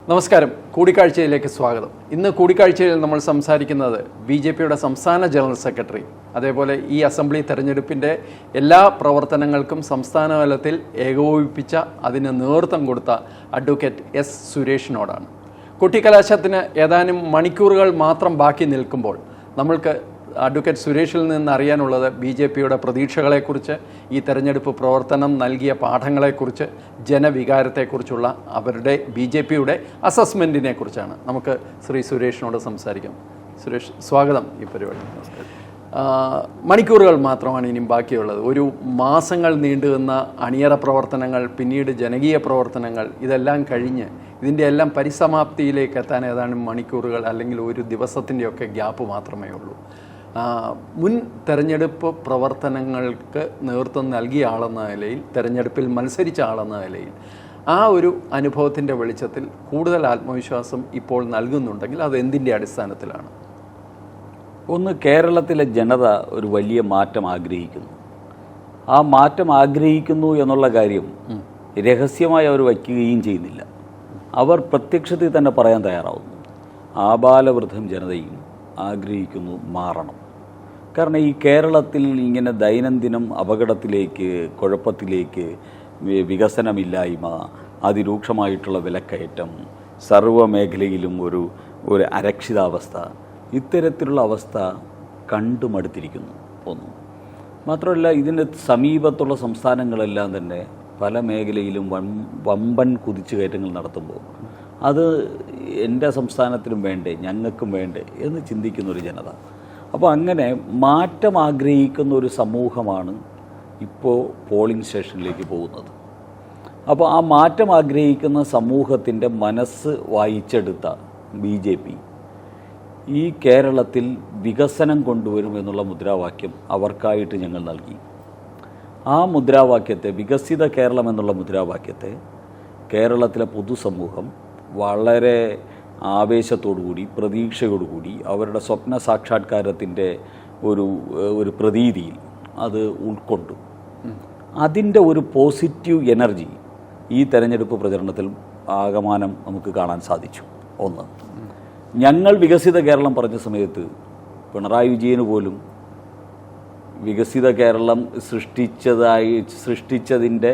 നമസ്കാരം, കൂടിക്കാഴ്ചയിലേക്ക് സ്വാഗതം. ഇന്ന് കൂടിക്കാഴ്ചയിൽ നമ്മൾ സംസാരിക്കുന്നത് ബി.ജെ.പിയുടെ സംസ്ഥാന ജനറൽ സെക്രട്ടറി, അതേപോലെ ഈ അസംബ്ലി തെരഞ്ഞെടുപ്പിൻ്റെ എല്ലാ പ്രവർത്തനങ്ങൾക്കും സംസ്ഥാന തലത്തിൽ ഏകോപിപ്പിച്ച അതിന് നേതൃത്വം കൊടുത്ത അഡ്വക്കേറ്റ് എസ് സുരേഷിനോടാണ്. കൊട്ടിക്കലാശത്തിന് ഏതാനും മണിക്കൂറുകൾ മാത്രം ബാക്കി നിൽക്കുമ്പോൾ നമ്മൾക്ക് അഡ്വക്കേറ്റ് സുരേഷിൽ നിന്ന് അറിയാനുള്ളത് ബി.ജെ.പിയുടെ പ്രതീക്ഷകളെക്കുറിച്ച്, ഈ തെരഞ്ഞെടുപ്പ് പ്രവർത്തനം നൽകിയ പാഠങ്ങളെക്കുറിച്ച്, ജനവികാരത്തെക്കുറിച്ചുള്ള അവരുടെ ബി.ജെ.പിയുടെ അസസ്മെൻറ്റിനെ കുറിച്ചാണ്. നമുക്ക് ശ്രീ സുരേഷിനോട് സംസാരിക്കാം. സുരേഷ്, സ്വാഗതം ഈ പരിപാടി. മണിക്കൂറുകൾ മാത്രമാണ് ഇനിയും ബാക്കിയുള്ളത്. ഒരു മാസങ്ങൾ നീണ്ടുനിന്ന അണിയറ പ്രവർത്തനങ്ങൾ, പിന്നീട് ജനകീയ പ്രവർത്തനങ്ങൾ, ഇതെല്ലാം കഴിഞ്ഞ് ഇതിൻ്റെ എല്ലാം പരിസമാപ്തിയിലേക്ക് എത്താൻ ഏതാനും മണിക്കൂറുകൾ അല്ലെങ്കിൽ ഒരു ദിവസത്തിൻ്റെയൊക്കെ ഗ്യാപ്പ് മാത്രമേ ഉള്ളൂ. മുൻ തെരഞ്ഞെടുപ്പ് പ്രവർത്തനങ്ങൾക്ക് നേതൃത്വം നൽകിയ ആളെന്ന നിലയിൽ, തെരഞ്ഞെടുപ്പിൽ മത്സരിച്ച ആളെന്ന നിലയിൽ ആ ഒരു അനുഭവത്തിൻ്റെ വെളിച്ചത്തിൽ കൂടുതൽ ആത്മവിശ്വാസം ഇപ്പോൾ നൽകുന്നുണ്ടെങ്കിൽ അത് എന്തിൻ്റെ അടിസ്ഥാനത്തിലാണ്? ഒന്ന്, കേരളത്തിലെ ജനത ഒരു വലിയ മാറ്റം ആഗ്രഹിക്കുന്നു. ആ മാറ്റം ആഗ്രഹിക്കുന്നു എന്നുള്ള കാര്യം രഹസ്യമായി അവർ വയ്ക്കുകയും ചെയ്യുന്നില്ല. അവർ പ്രത്യക്ഷത്തിൽ തന്നെ പറയാൻ തയ്യാറാവുന്നു. ആബാലവൃദ്ധം ജനതയും ആഗ്രഹിക്കുന്നു മാറണം. കാരണം ഈ കേരളത്തിൽ ഇങ്ങനെ ദൈനംദിനം അപകടത്തിലേക്ക്, കുഴപ്പത്തിലേക്ക്, വികസനമില്ലായ്മ, അതിരൂക്ഷമായിട്ടുള്ള വിലക്കയറ്റം, സർവ്വ മേഖലയിലും ഒരു അരക്ഷിതാവസ്ഥ, ഇത്തരത്തിലുള്ള അവസ്ഥ കണ്ടുമടുത്തിരിക്കുന്നു. ഒന്നും മാത്രമല്ല, ഇതിന് സമീപത്തുള്ള സംസ്ഥാനങ്ങളെല്ലാം തന്നെ പല മേഖലയിലും വമ്പൻ കുതിച്ചുകയറ്റങ്ങൾ നടത്തുമ്പോൾ അത് എൻ്റെ സംസ്ഥാനത്തിനും വേണ്ടേ, ഞങ്ങൾക്കും വേണ്ടേ എന്ന് ചിന്തിക്കുന്നൊരു ജനത. അപ്പോൾ അങ്ങനെ മാറ്റം ആഗ്രഹിക്കുന്ന ഒരു സമൂഹമാണ് ഇപ്പോൾ പോളിംഗ് സ്റ്റേഷനിലേക്ക് പോകുന്നത്. അപ്പോൾ ആ മാറ്റം ആഗ്രഹിക്കുന്ന സമൂഹത്തിൻ്റെ മനസ്സ് വായിച്ചെടുത്ത ബി.ജെ.പി ഈ കേരളത്തിൽ വികസനം കൊണ്ടുവരുമെന്നുള്ള മുദ്രാവാക്യം അവർക്കായിട്ട് ഞങ്ങൾ നൽകി. ആ മുദ്രാവാക്യത്തെ, വികസിത കേരളം എന്നുള്ള മുദ്രാവാക്യത്തെ, കേരളത്തിലെ പൊതുസമൂഹം വളരെ ആവേശത്തോടുകൂടി, പ്രതീക്ഷയോടുകൂടി, അവരുടെ സ്വപ്ന സാക്ഷാത്കാരത്തിൻ്റെ ഒരു പ്രതീതിയിൽ അത് ഉൾക്കൊണ്ടു. അതിൻ്റെ ഒരു പോസിറ്റീവ് എനർജി ഈ തെരഞ്ഞെടുപ്പ് പ്രചരണത്തിൽ ആകമാനം നമുക്ക് കാണാൻ സാധിച്ചു. ഒന്ന്, ഞങ്ങൾ വികസിത കേരളം പറഞ്ഞ സമയത്ത് പിണറായി വിജയന് പോലും വികസിത കേരളം സൃഷ്ടിച്ചതിൻ്റെ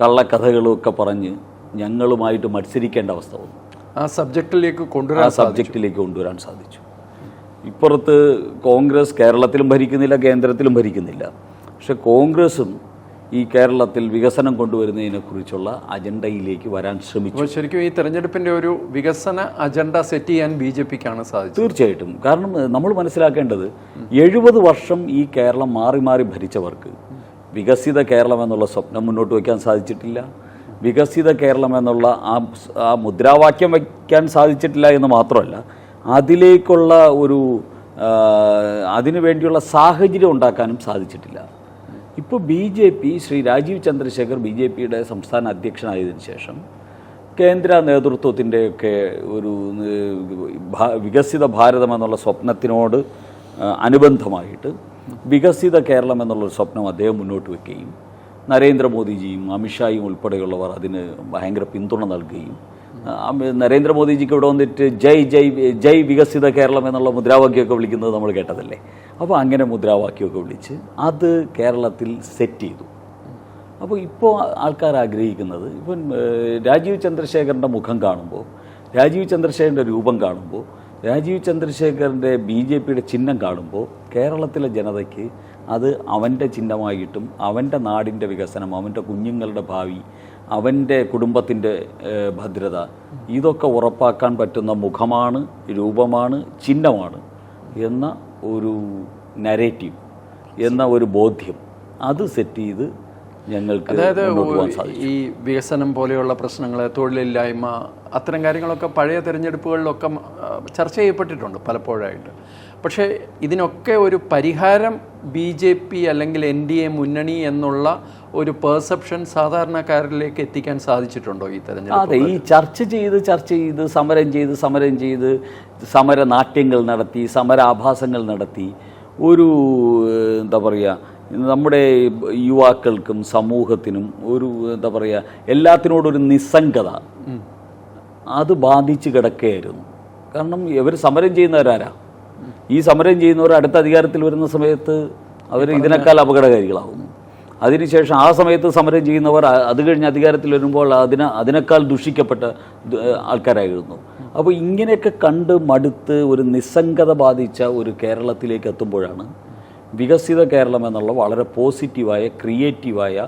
കള്ളക്കഥകളുമൊക്കെ പറഞ്ഞ് ഞങ്ങളുമായിട്ട് മത്സരിക്കേണ്ട അവസ്ഥ വന്നു. ആ സബ്ജക്റ്റിലേക്ക് കൊണ്ടുവരാൻ സാധിച്ചു. ഇപ്പുറത്ത് കോൺഗ്രസ് കേരളത്തിലും ഭരിക്കുന്നില്ല, കേന്ദ്രത്തിലും ഭരിക്കുന്നില്ല. പക്ഷെ കോൺഗ്രസും ഈ കേരളത്തിൽ വികസനം കൊണ്ടുവരുന്നതിനെക്കുറിച്ചുള്ള അജണ്ടയിലേക്ക് വരാൻ ശ്രമിച്ചു. ശരിക്കും ഈ തെരഞ്ഞെടുപ്പിൻ്റെ ഒരു വികസന അജണ്ട സെറ്റ് ചെയ്യാൻ ബി.ജെ.പിക്കാണ് സാധിച്ചത്. തീർച്ചയായിട്ടും. കാരണം നമ്മൾ മനസ്സിലാക്കേണ്ടത്, 70 വർഷം ഈ കേരളം മാറി മാറി ഭരിച്ചവർക്ക് വികസിത കേരളം എന്നുള്ള സ്വപ്നം മുന്നോട്ട് വയ്ക്കാൻ സാധിച്ചിട്ടില്ല. വികസിത കേരളം എന്നുള്ള ആ മുദ്രാവാക്യം വയ്ക്കാൻ സാധിച്ചിട്ടില്ല എന്ന് മാത്രമല്ല, അതിലേക്കുള്ള അതിനു വേണ്ടിയുള്ള സാഹചര്യം ഉണ്ടാക്കാനും സാധിച്ചിട്ടില്ല. ഇപ്പോൾ ബി.ജെ.പി, ശ്രീ രാജീവ് ചന്ദ്രശേഖർ ബി.ജെ.പിയുടെ സംസ്ഥാന അധ്യക്ഷനായതിനു ശേഷം കേന്ദ്ര നേതൃത്വത്തിൻ്റെയൊക്കെ ഒരു വികസിത ഭാരതം എന്നുള്ള സ്വപ്നത്തിനോട് അനുബന്ധമായിട്ട് വികസിത കേരളം എന്നുള്ളൊരു സ്വപ്നം അദ്ദേഹം മുന്നോട്ട് വയ്ക്കുകയും നരേന്ദ്രമോദിജിയും അമിത്ഷായും ഉൾപ്പെടെയുള്ളവർ അതിന് ഭയങ്കര പിന്തുണ നൽകുകയും, നരേന്ദ്രമോദിജിക്ക് ഇവിടെ വന്നിട്ട് ജയ് വികസിത കേരളം എന്നുള്ള മുദ്രാവാക്യമൊക്കെ വിളിക്കുന്നത് നമ്മൾ കേട്ടതല്ലേ. അപ്പോൾ അങ്ങനെ മുദ്രാവാക്യമൊക്കെ വിളിച്ച് അത് കേരളത്തിൽ സെറ്റ് ചെയ്തു. അപ്പോൾ ഇപ്പോൾ ആൾക്കാർ ആഗ്രഹിക്കുന്നത്, ഇപ്പം രാജീവ് ചന്ദ്രശേഖറിൻ്റെ മുഖം കാണുമ്പോൾ, രാജീവ് ചന്ദ്രശേഖറിൻ്റെ രൂപം കാണുമ്പോൾ, രാജീവ് ചന്ദ്രശേഖറിൻ്റെ ബി.ജെ.പിയുടെ ചിഹ്നം കാണുമ്പോൾ കേരളത്തിലെ ജനതയ്ക്ക് അത് അവൻ്റെ ചിഹ്നമായിട്ടും അവൻ്റെ നാടിൻ്റെ വികസനം, അവൻ്റെ കുഞ്ഞുങ്ങളുടെ ഭാവി, അവൻ്റെ കുടുംബത്തിൻ്റെ ഭദ്രത, ഇതൊക്കെ ഉറപ്പാക്കാൻ പറ്റുന്ന മുഖമാണ്, രൂപമാണ്, ചിഹ്നമാണ് എന്ന ഒരു നരേറ്റീവ്, എന്ന ഒരു ബോധ്യം അത് സെറ്റ് ചെയ്ത് ഞങ്ങൾക്ക് മുന്നോട്ട് പോകാൻ സാധിച്ചു. ഈ വികസനം പോലെയുള്ള പ്രശ്നങ്ങൾ, തൊഴിലില്ലായ്മ, അത്തരം കാര്യങ്ങളൊക്കെ പഴയ തെരഞ്ഞെടുപ്പുകളിലൊക്കെ ചർച്ച ചെയ്യപ്പെട്ടിട്ടുണ്ട് പലപ്പോഴായിട്ട്. പക്ഷേ ഇതിനൊക്കെ ഒരു പരിഹാരം ബി.ജെ.പി അല്ലെങ്കിൽ എൻ.ഡി.എ മുന്നണി എന്നുള്ള ഒരു പെർസെപ്ഷൻ സാധാരണക്കാരിലേക്ക് എത്തിക്കാൻ സാധിച്ചിട്ടുണ്ടോ ഈ തെരഞ്ഞെടുപ്പ്? അതെ, ഈ ചർച്ച ചെയ്ത് സമരം ചെയ്ത് സമരനാട്യങ്ങൾ നടത്തി, സമരാഭാസങ്ങൾ നടത്തി, എന്താ പറയുക, നമ്മുടെ യുവാക്കൾക്കും സമൂഹത്തിനും എല്ലാത്തിനോടൊരു നിസ്സംഗത അത് ബാധിച്ച് കിടക്കുകയായിരുന്നു. കാരണം ഇവർ സമരം ചെയ്യുന്നവരാരാ? ഈ സമരം ചെയ്യുന്നവർ അടുത്ത അധികാരത്തിൽ വരുന്ന സമയത്ത് അവർ ഇതിനേക്കാൾ അപകടകാരികളാകുന്നു. അതിനുശേഷം ആ സമയത്ത് സമരം ചെയ്യുന്നവർ അത് കഴിഞ്ഞ് അധികാരത്തിൽ വരുമ്പോൾ അതിനേക്കാൾ ദുഷിക്കപ്പെട്ട ആൾക്കാരായിരുന്നു. അപ്പോൾ ഇങ്ങനെയൊക്കെ കണ്ട് മടുത്ത് ഒരു നിസ്സംഗത ബാധിച്ച ഒരു കേരളത്തിലേക്ക് എത്തുമ്പോഴാണ് വികസിത കേരളം എന്നുള്ള വളരെ പോസിറ്റീവായ ക്രിയേറ്റീവായ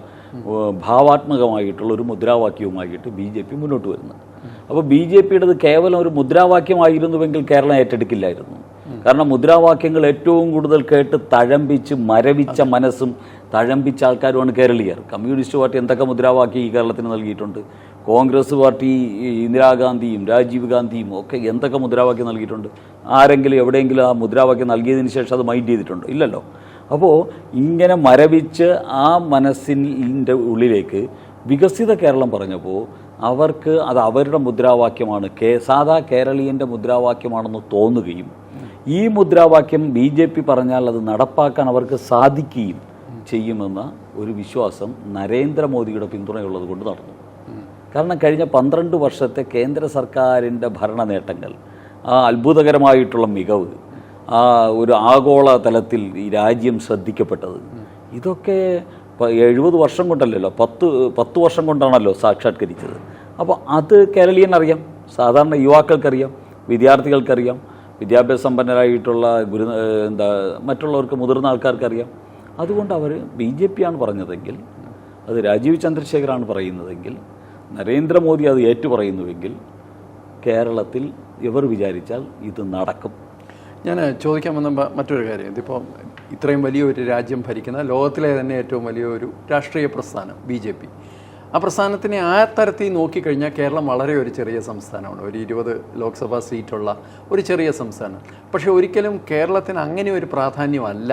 ഭാവാത്മകമായിട്ടുള്ള ഒരു മുദ്രാവാക്യവുമായിട്ട് BJP മുന്നോട്ട് വരുന്നത്. അപ്പോൾ BJPയുടേത് കേവലം ഒരു മുദ്രാവാക്യമായിരുന്നുവെങ്കിൽ കേരളം ഏറ്റെടുക്കില്ലായിരുന്നു. കാരണം മുദ്രാവാക്യങ്ങൾ ഏറ്റവും കൂടുതൽ കേട്ട് തഴമ്പിച്ച് മരവിച്ച മനസ്സും തഴമ്പിച്ച ആൾക്കാരുമാണ് കേരളീയർ. കമ്മ്യൂണിസ്റ്റ് പാർട്ടി എന്തൊക്കെ മുദ്രാവാക്യം ഈ കേരളത്തിന് നൽകിയിട്ടുണ്ട്. കോൺഗ്രസ് പാർട്ടി ഇന്ദിരാഗാന്ധിയും രാജീവ് ഗാന്ധിയും ഒക്കെ എന്തൊക്കെ മുദ്രാവാക്യം നൽകിയിട്ടുണ്ട്. ആരെങ്കിലും എവിടെയെങ്കിലും ആ മുദ്രാവാക്യം നൽകിയതിന് ശേഷം അത് മൈൻഡ് ചെയ്തിട്ടുണ്ടോ? ഇല്ലല്ലോ. അപ്പോൾ ഇങ്ങനെ മരവിച്ച് ആ മനസ്സിൻ്റെ ഉള്ളിലേക്ക് വികസിത കേരളം പറഞ്ഞപ്പോൾ അവർക്ക് അത് അവരുടെ മുദ്രാവാക്യമാണ്, സാധാ കേരളീയൻ്റെ മുദ്രാവാക്യമാണെന്ന് തോന്നുകയും ഈ മുദ്രാവാക്യം BJP പറഞ്ഞാൽ അത് നടപ്പാക്കാൻ അവർക്ക് സാധിക്കുകയും ചെയ്യുമെന്ന ഒരു വിശ്വാസം നരേന്ദ്രമോദിയുടെ പിന്തുണയുള്ളത് കൊണ്ട് നടന്നു. കാരണം കഴിഞ്ഞ 12 വർഷത്തെ കേന്ദ്ര സർക്കാരിൻ്റെ ഭരണ നേട്ടങ്ങൾ, ആ അത്ഭുതകരമായിട്ടുള്ള മികവ്, ആ ഒരു ആഗോള തലത്തിൽ ഈ രാജ്യം ശ്രദ്ധിക്കപ്പെട്ടത്, ഇതൊക്കെ 70 വർഷം കൊണ്ടല്ലല്ലോ, 10 വർഷം കൊണ്ടാണല്ലോ സാക്ഷാത്കരിച്ചത്. അപ്പോൾ അത് കേരളീയനറിയാം, സാധാരണ യുവാക്കൾക്കറിയാം, വിദ്യാർത്ഥികൾക്കറിയാം, വിദ്യാഭ്യാസ സമ്പന്നരായിട്ടുള്ള മറ്റുള്ളവർക്ക് മുതിർന്ന ആൾക്കാർക്കറിയാം. അതുകൊണ്ട് അവർ BJP ആണ് പറഞ്ഞതെങ്കിൽ, അത് രാജീവ് ചന്ദ്രശേഖറാണ് പറയുന്നതെങ്കിൽ, നരേന്ദ്രമോദി അത് ഏറ്റുപറയുന്നുവെങ്കിൽ കേരളത്തിൽ ഇവർ വിചാരിച്ചാൽ ഇത് നടക്കും. ഞാൻ ചോദിക്കാൻ വന്ന മറ്റൊരു കാര്യം, ഇതിപ്പോൾ ഇത്രയും വലിയൊരു രാജ്യം ഭരിക്കുന്ന ലോകത്തിലെ തന്നെ ഏറ്റവും വലിയൊരു രാഷ്ട്രീയ പ്രസ്ഥാനം BJP, ആ പ്രസ്ഥാനത്തിനെ ആ തരത്തിൽ നോക്കിക്കഴിഞ്ഞാൽ കേരളം വളരെ ഒരു ചെറിയ സംസ്ഥാനമാണ്. ഒരു 20 ലോക്സഭാ സീറ്റുള്ള ഒരു ചെറിയ സംസ്ഥാനം. പക്ഷേ ഒരിക്കലും കേരളത്തിന് അങ്ങനെ ഒരു പ്രാധാന്യമല്ല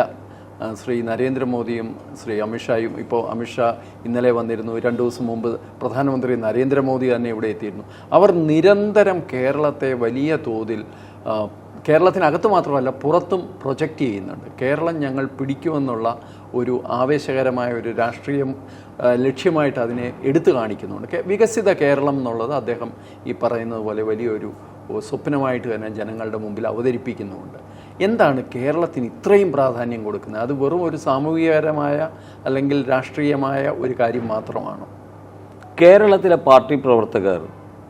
ശ്രീ നരേന്ദ്രമോദിയും ശ്രീ അമിത്ഷായും. ഇപ്പോൾ അമിത്ഷാ ഇന്നലെ വന്നിരുന്നു, 2 ദിവസം മുമ്പ് പ്രധാനമന്ത്രി നരേന്ദ്രമോദി തന്നെ ഇവിടെ എത്തിയിരുന്നു. അവർ നിരന്തരം കേരളത്തെ വലിയ തോതിൽ കേരളത്തിനകത്ത് മാത്രമല്ല പുറത്തും പ്രൊജക്റ്റ് ചെയ്യുന്നുണ്ട്. കേരളം ഞങ്ങൾ പിടിക്കുമെന്നുള്ള ഒരു ആവേശകരമായ ഒരു രാഷ്ട്രീയം ലക്ഷ്യമായിട്ട് അതിനെ എടുത്തു കാണിക്കുന്നുണ്ട്. വികസിത കേരളം എന്നുള്ളത് അദ്ദേഹം ഈ പറയുന്നത് പോലെ വലിയൊരു സ്വപ്നമായിട്ട് തന്നെ ജനങ്ങളുടെ മുമ്പിൽ അവതരിപ്പിക്കുന്നുമുണ്ട്. എന്താണ് കേരളത്തിന് ഇത്രയും പ്രാധാന്യം കൊടുക്കുന്നത്? അത് വെറും ഒരു സാമൂഹികപരമായ അല്ലെങ്കിൽ രാഷ്ട്രീയമായ ഒരു കാര്യം മാത്രമാണോ? കേരളത്തിലെ പാർട്ടി പ്രവർത്തകർ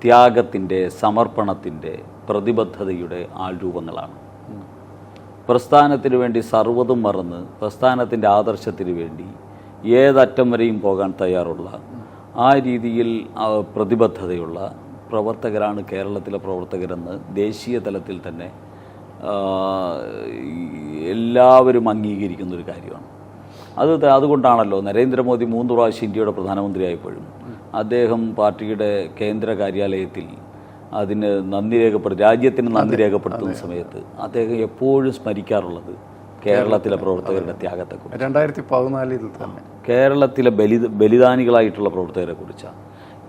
ത്യാഗത്തിൻ്റെ, സമർപ്പണത്തിൻ്റെ, പ്രതിബദ്ധതയുടെ ആൾരൂപങ്ങളാണ്. പ്രസ്ഥാനത്തിന് വേണ്ടി സർവ്വതും മറന്ന് പ്രസ്ഥാനത്തിൻ്റെ ആദർശത്തിന് വേണ്ടി ഏതറ്റം വരെയും പോകാൻ തയ്യാറുള്ള, ആ രീതിയിൽ പ്രതിബദ്ധതയുള്ള പ്രവർത്തകരാണ് കേരളത്തിലെ പ്രവർത്തകരെന്ന് ദേശീയ തലത്തിൽ തന്നെ എല്ലാവരും അംഗീകരിക്കുന്നൊരു കാര്യമാണ്. അതുകൊണ്ടാണല്ലോ നരേന്ദ്രമോദി 3 പ്രാവശ്യം ഇന്ത്യയുടെ പ്രധാനമന്ത്രിയായപ്പോഴും അദ്ദേഹം പാർട്ടിയുടെ കേന്ദ്ര കാര്യാലയത്തിൽ അതിന് രാജ്യത്തിന് നന്ദി രേഖപ്പെടുത്തുന്ന സമയത്ത് അദ്ദേഹം എപ്പോഴും സ്മരിക്കാറുള്ളത് കേരളത്തിലെ പ്രവർത്തകരുടെ ത്യാഗത്തെക്കുറിച്ച്. 2014 തന്നെ കേരളത്തിലെ ബലിദാനികളായിട്ടുള്ള പ്രവർത്തകരെ കുറിച്ചാണ്.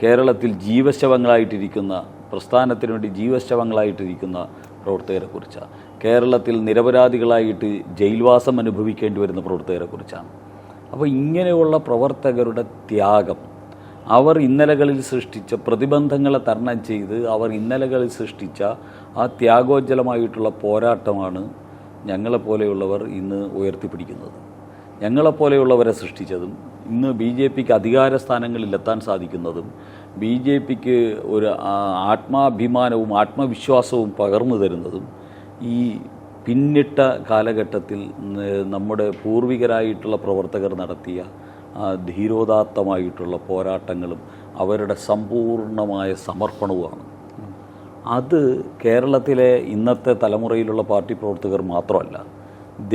കേരളത്തിൽ ജീവശവങ്ങളായിട്ടിരിക്കുന്ന, പ്രസ്ഥാനത്തിന് വേണ്ടി ജീവശവങ്ങളായിട്ടിരിക്കുന്ന പ്രവർത്തകരെ കുറിച്ചാണ്. കേരളത്തിൽ നിരപരാധികളായിട്ട് ജയിൽവാസം അനുഭവിക്കേണ്ടി വരുന്ന പ്രവർത്തകരെ കുറിച്ചാണ്. അപ്പോൾ ഇങ്ങനെയുള്ള പ്രവർത്തകരുടെ ത്യാഗം, അവർ ഇന്നലകളിൽ സൃഷ്ടിച്ച പ്രതിബന്ധങ്ങളെ തരണം ചെയ്ത് അവർ ഇന്നലകളിൽ സൃഷ്ടിച്ച ആ ത്യാഗോജ്ജലമായിട്ടുള്ള പോരാട്ടമാണ് ഞങ്ങളെപ്പോലെയുള്ളവർ ഇന്ന് ഉയർത്തിപ്പിടിക്കുന്നത്. ഞങ്ങളെപ്പോലെയുള്ളവരെ സൃഷ്ടിച്ചതും ഇന്ന് BJPക്ക് അധികാര സ്ഥാനങ്ങളിലെത്താൻ സാധിക്കുന്നതും BJPക്ക് ഒരു ആത്മാഭിമാനവും ആത്മവിശ്വാസവും പകർന്നു തരുന്നതും ഈ പിന്നിട്ട കാലഘട്ടത്തിൽ നമ്മുടെ പൂർവികരായിട്ടുള്ള പ്രവർത്തകർ നടത്തിയ ധീരോദാത്തമായിട്ടുള്ള പോരാട്ടങ്ങളും അവരുടെ സമ്പൂർണമായ സമർപ്പണവുമാണ്. അത് കേരളത്തിലെ ഇന്നത്തെ തലമുറയിലുള്ള പാർട്ടി പ്രവർത്തകർ മാത്രമല്ല,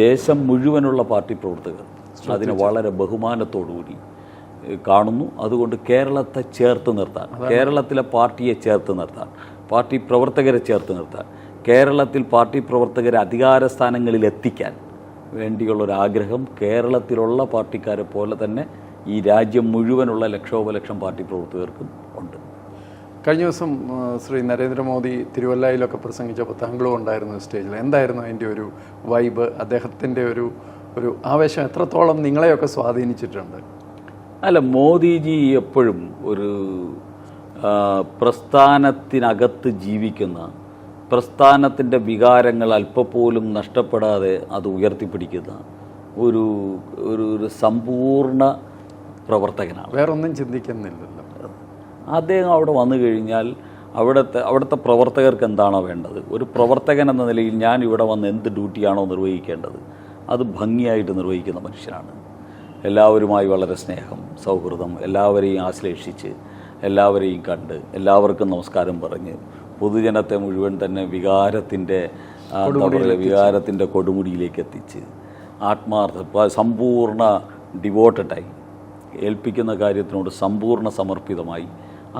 ദേശം മുഴുവനുള്ള പാർട്ടി പ്രവർത്തകർ അതിനെ വളരെ ബഹുമാനത്തോടുകൂടി കാണുന്നു. അതുകൊണ്ട് കേരളത്തെ ചേർത്ത് നിർത്താൻ, കേരളത്തിലെ പാർട്ടിയെ ചേർത്ത് നിർത്താൻ, പാർട്ടി പ്രവർത്തകരെ ചേർത്ത് നിർത്താൻ, കേരളത്തിൽ പാർട്ടി പ്രവർത്തകരെ അധികാര സ്ഥാനങ്ങളിൽ എത്തിക്കാൻ വേണ്ടിയുള്ളൊരാഗ്രഹം കേരളത്തിലുള്ള പാർട്ടിക്കാരെ പോലെ തന്നെ ഈ രാജ്യം മുഴുവനുള്ള ലക്ഷോപലക്ഷം പാർട്ടി പ്രവർത്തകർക്കും ഉണ്ട്. കഴിഞ്ഞ ദിവസം ശ്രീ നരേന്ദ്രമോദി തിരുവല്ലയിലൊക്കെ പ്രസംഗിച്ചപ്പോൾ താങ്കളും ഉണ്ടായിരുന്നു സ്റ്റേജിൽ. എന്തായിരുന്നു അതിൻ്റെ ഒരു വൈബ്? അദ്ദേഹത്തിൻ്റെ ഒരു ആവേശം എത്രത്തോളം നിങ്ങളെയൊക്കെ സ്വാധീനിച്ചിട്ടുണ്ട്? അല്ല, മോദിജി എപ്പോഴും ഒരു പ്രസ്ഥാനത്തിനകത്ത് ജീവിക്കുന്ന, പ്രസ്ഥാനത്തിൻ്റെ വികാരങ്ങൾ അല്പപ്പോലും നഷ്ടപ്പെടാതെ അത് ഉയർത്തിപ്പിടിക്കുന്ന ഒരു ഒരു ഒരു സമ്പൂർണ്ണ പ്രവർത്തകനാണ്. വേറൊന്നും ചിന്തിക്കുന്നില്ലല്ലോ. അദ്ദേഹം അവിടെ വന്നു കഴിഞ്ഞാൽ അവിടുത്തെ പ്രവർത്തകർക്ക് എന്താണോ വേണ്ടത്, ഒരു പ്രവർത്തകൻ എന്ന നിലയിൽ ഞാൻ ഇവിടെ വന്ന് എന്ത് ഡ്യൂട്ടിയാണോ നിർവഹിക്കേണ്ടത് അത് ഭംഗിയായിട്ട് നിർവഹിക്കുന്ന മനുഷ്യനാണ്. എല്ലാവരുമായി വളരെ സ്നേഹം, സൗഹൃദം, എല്ലാവരെയും ആശ്ലേഷിച്ച്, എല്ലാവരെയും കണ്ട്, എല്ലാവർക്കും നമസ്കാരം പറഞ്ഞ് പൊതുജനത്തെ മുഴുവൻ തന്നെ വികാരത്തിൻ്റെ കൊടുമുടിയിലേക്ക് എത്തിച്ച് സമ്പൂർണ്ണ ഡിവോട്ടഡായി ഏൽപ്പിക്കുന്ന കാര്യത്തിനോട് സമ്പൂർണ്ണ സമർപ്പിതമായി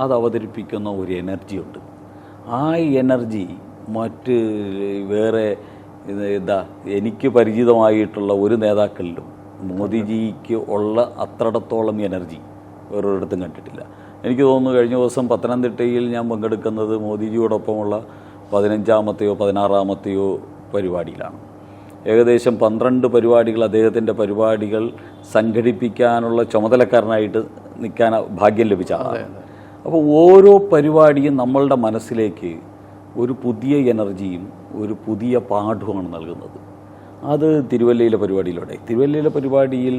അത് അവതരിപ്പിക്കുന്ന ഒരു എനർജിയുണ്ട്. ആ എനർജി മറ്റ് വേറെ എനിക്ക് പരിചിതമായിട്ടുള്ള ഒരു നേതാക്കളിലും മോദിജിക്ക് ഉള്ള അത്രത്തോളം എനർജി വേറൊരിടത്തും കണ്ടിട്ടില്ല. എനിക്ക് തോന്നുന്നു കഴിഞ്ഞ ദിവസം പത്തനംതിട്ടയിൽ ഞാൻ പങ്കെടുക്കുന്നത് മോദിജിയോടൊപ്പമുള്ള 15-ാമത്തെയോ 16-ാമത്തെയോ പരിപാടിയിലാണ്. ഏകദേശം 12 പരിപാടികൾ, അദ്ദേഹത്തിൻ്റെ പരിപാടികൾ സംഘടിപ്പിക്കാനുള്ള ചുമതലക്കാരനായിട്ട് നിൽക്കാൻ ഭാഗ്യം ലഭിച്ച ആളാണ്. അപ്പോൾ ഓരോ പരിപാടിയും നമ്മളുടെ മനസ്സിലേക്ക് ഒരു പുതിയ എനർജിയും ഒരു പുതിയ പാഠവുമാണ് നൽകുന്നത്. അത് തിരുവല്ലയിലെ പരിപാടിയിൽ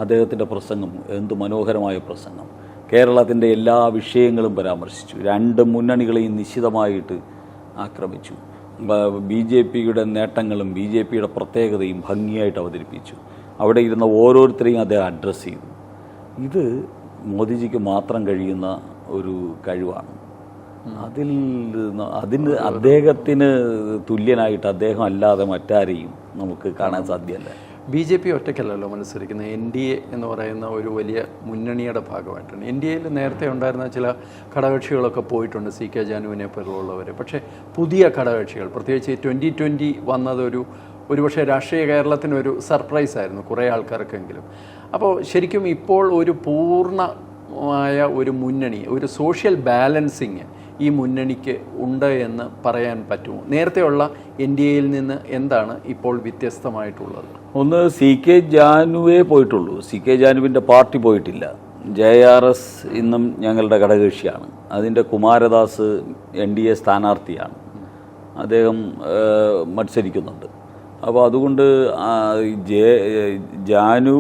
അദ്ദേഹത്തിൻ്റെ പ്രസംഗം എന്ത് മനോഹരമായ പ്രസംഗം. കേരളത്തിൻ്റെ എല്ലാ വിഷയങ്ങളും പരാമർശിച്ചു. 2 മുന്നണികളെയും നിശ്ചിതമായിട്ട് ആക്രമിച്ചു. BJPയുടെ നേട്ടങ്ങളും BJPയുടെ പ്രത്യേകതയും ഭംഗിയായിട്ട് അവതരിപ്പിച്ചു. അവിടെ ഇരുന്ന ഓരോരുത്തരെയും അദ്ദേഹം അഡ്രസ്സ് ചെയ്തു. ഇത് മോദിജിക്ക് മാത്രം കഴിയുന്ന ഒരു കഴിവാണ്. അതിന് അദ്ദേഹത്തിന് തുല്യനായിട്ട് അദ്ദേഹം അല്ലാതെ മറ്റാരെയും നമുക്ക് കാണാൻ സാധ്യമല്ല. BJP ഒറ്റയ്ക്കല്ലല്ലോ മത്സരിക്കുന്നത്. NDA എന്ന് പറയുന്ന ഒരു വലിയ മുന്നണിയുടെ ഭാഗമായിട്ടാണ്. NDAയിൽ നേരത്തെ ഉണ്ടായിരുന്ന ചില ഘടകകക്ഷികളൊക്കെ പോയിട്ടുണ്ട്, CK ജാനുവിനെ പോലുള്ളവർ. പക്ഷേ പുതിയ ഘടകകക്ഷികൾ, പ്രത്യേകിച്ച് 2020 വന്നത് ഒരുപക്ഷെ രാഷ്ട്രീയ കേരളത്തിനൊരു സർപ്രൈസായിരുന്നു കുറേ ആൾക്കാർക്കെങ്കിലും. അപ്പോൾ ശരിക്കും ഇപ്പോൾ ഒരു പൂർണ്ണമായ ഒരു മുന്നണി, ഒരു സോഷ്യൽ ബാലൻസിങ് ഈ മുന്നണിക്ക് ഉണ്ട് എന്ന് പറയാൻ പറ്റുമോ? നേരത്തെയുള്ള NDAയിൽ നിന്ന് എന്താണ് ഇപ്പോൾ വ്യത്യസ്തമായിട്ടുള്ളത്? ഒന്ന്, CK ജാനുവേ പോയിട്ടുള്ളൂ. CK ജാനുവിൻ്റെ പാർട്ടി പോയിട്ടില്ല. JRS ഇന്നും ഞങ്ങളുടെ ഘടകകക്ഷിയാണ്. അതിൻ്റെ കുമാരദാസ് NDA സ്ഥാനാർത്ഥിയാണ്. അദ്ദേഹം മത്സരിക്കുന്നുണ്ട്. അപ്പോൾ അതുകൊണ്ട് ജാനു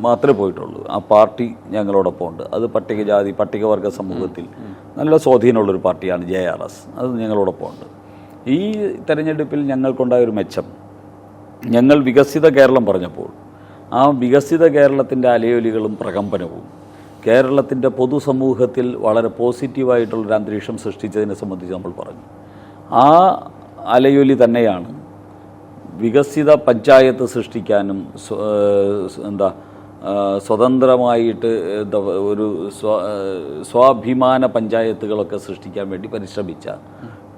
മാത്രമേ പോയിട്ടുള്ളൂ. ആ പാർട്ടി ഞങ്ങളോടൊപ്പം ഉണ്ട്. അത് പട്ടികജാതി പട്ടികവർഗ സമൂഹത്തിൽ നല്ല സ്വാധീനമുള്ളൊരു പാർട്ടിയാണ് JRS. അത് ഞങ്ങളോടൊപ്പം ഉണ്ട്. ഈ തെരഞ്ഞെടുപ്പിൽ ഞങ്ങൾക്കുണ്ടായൊരു മെച്ചം, ഞങ്ങൾ വികസിത കേരളം പറഞ്ഞപ്പോൾ ആ വികസിത കേരളത്തിൻ്റെ അലയൊലികളും പ്രകമ്പനവും കേരളത്തിൻ്റെ പൊതുസമൂഹത്തിൽ വളരെ പോസിറ്റീവായിട്ടുള്ളൊരു അന്തരീക്ഷം സൃഷ്ടിച്ചതിനെ സംബന്ധിച്ച് നമ്മൾ പറഞ്ഞു. ആ അലയൊലി തന്നെയാണ് വികസിത പഞ്ചായത്ത് സൃഷ്ടിക്കാനും സ്വതന്ത്രമായിട്ട് ഒരു സ്വാഭിമാന പഞ്ചായത്തുകളൊക്കെ സൃഷ്ടിക്കാൻ വേണ്ടി പരിശ്രമിച്ച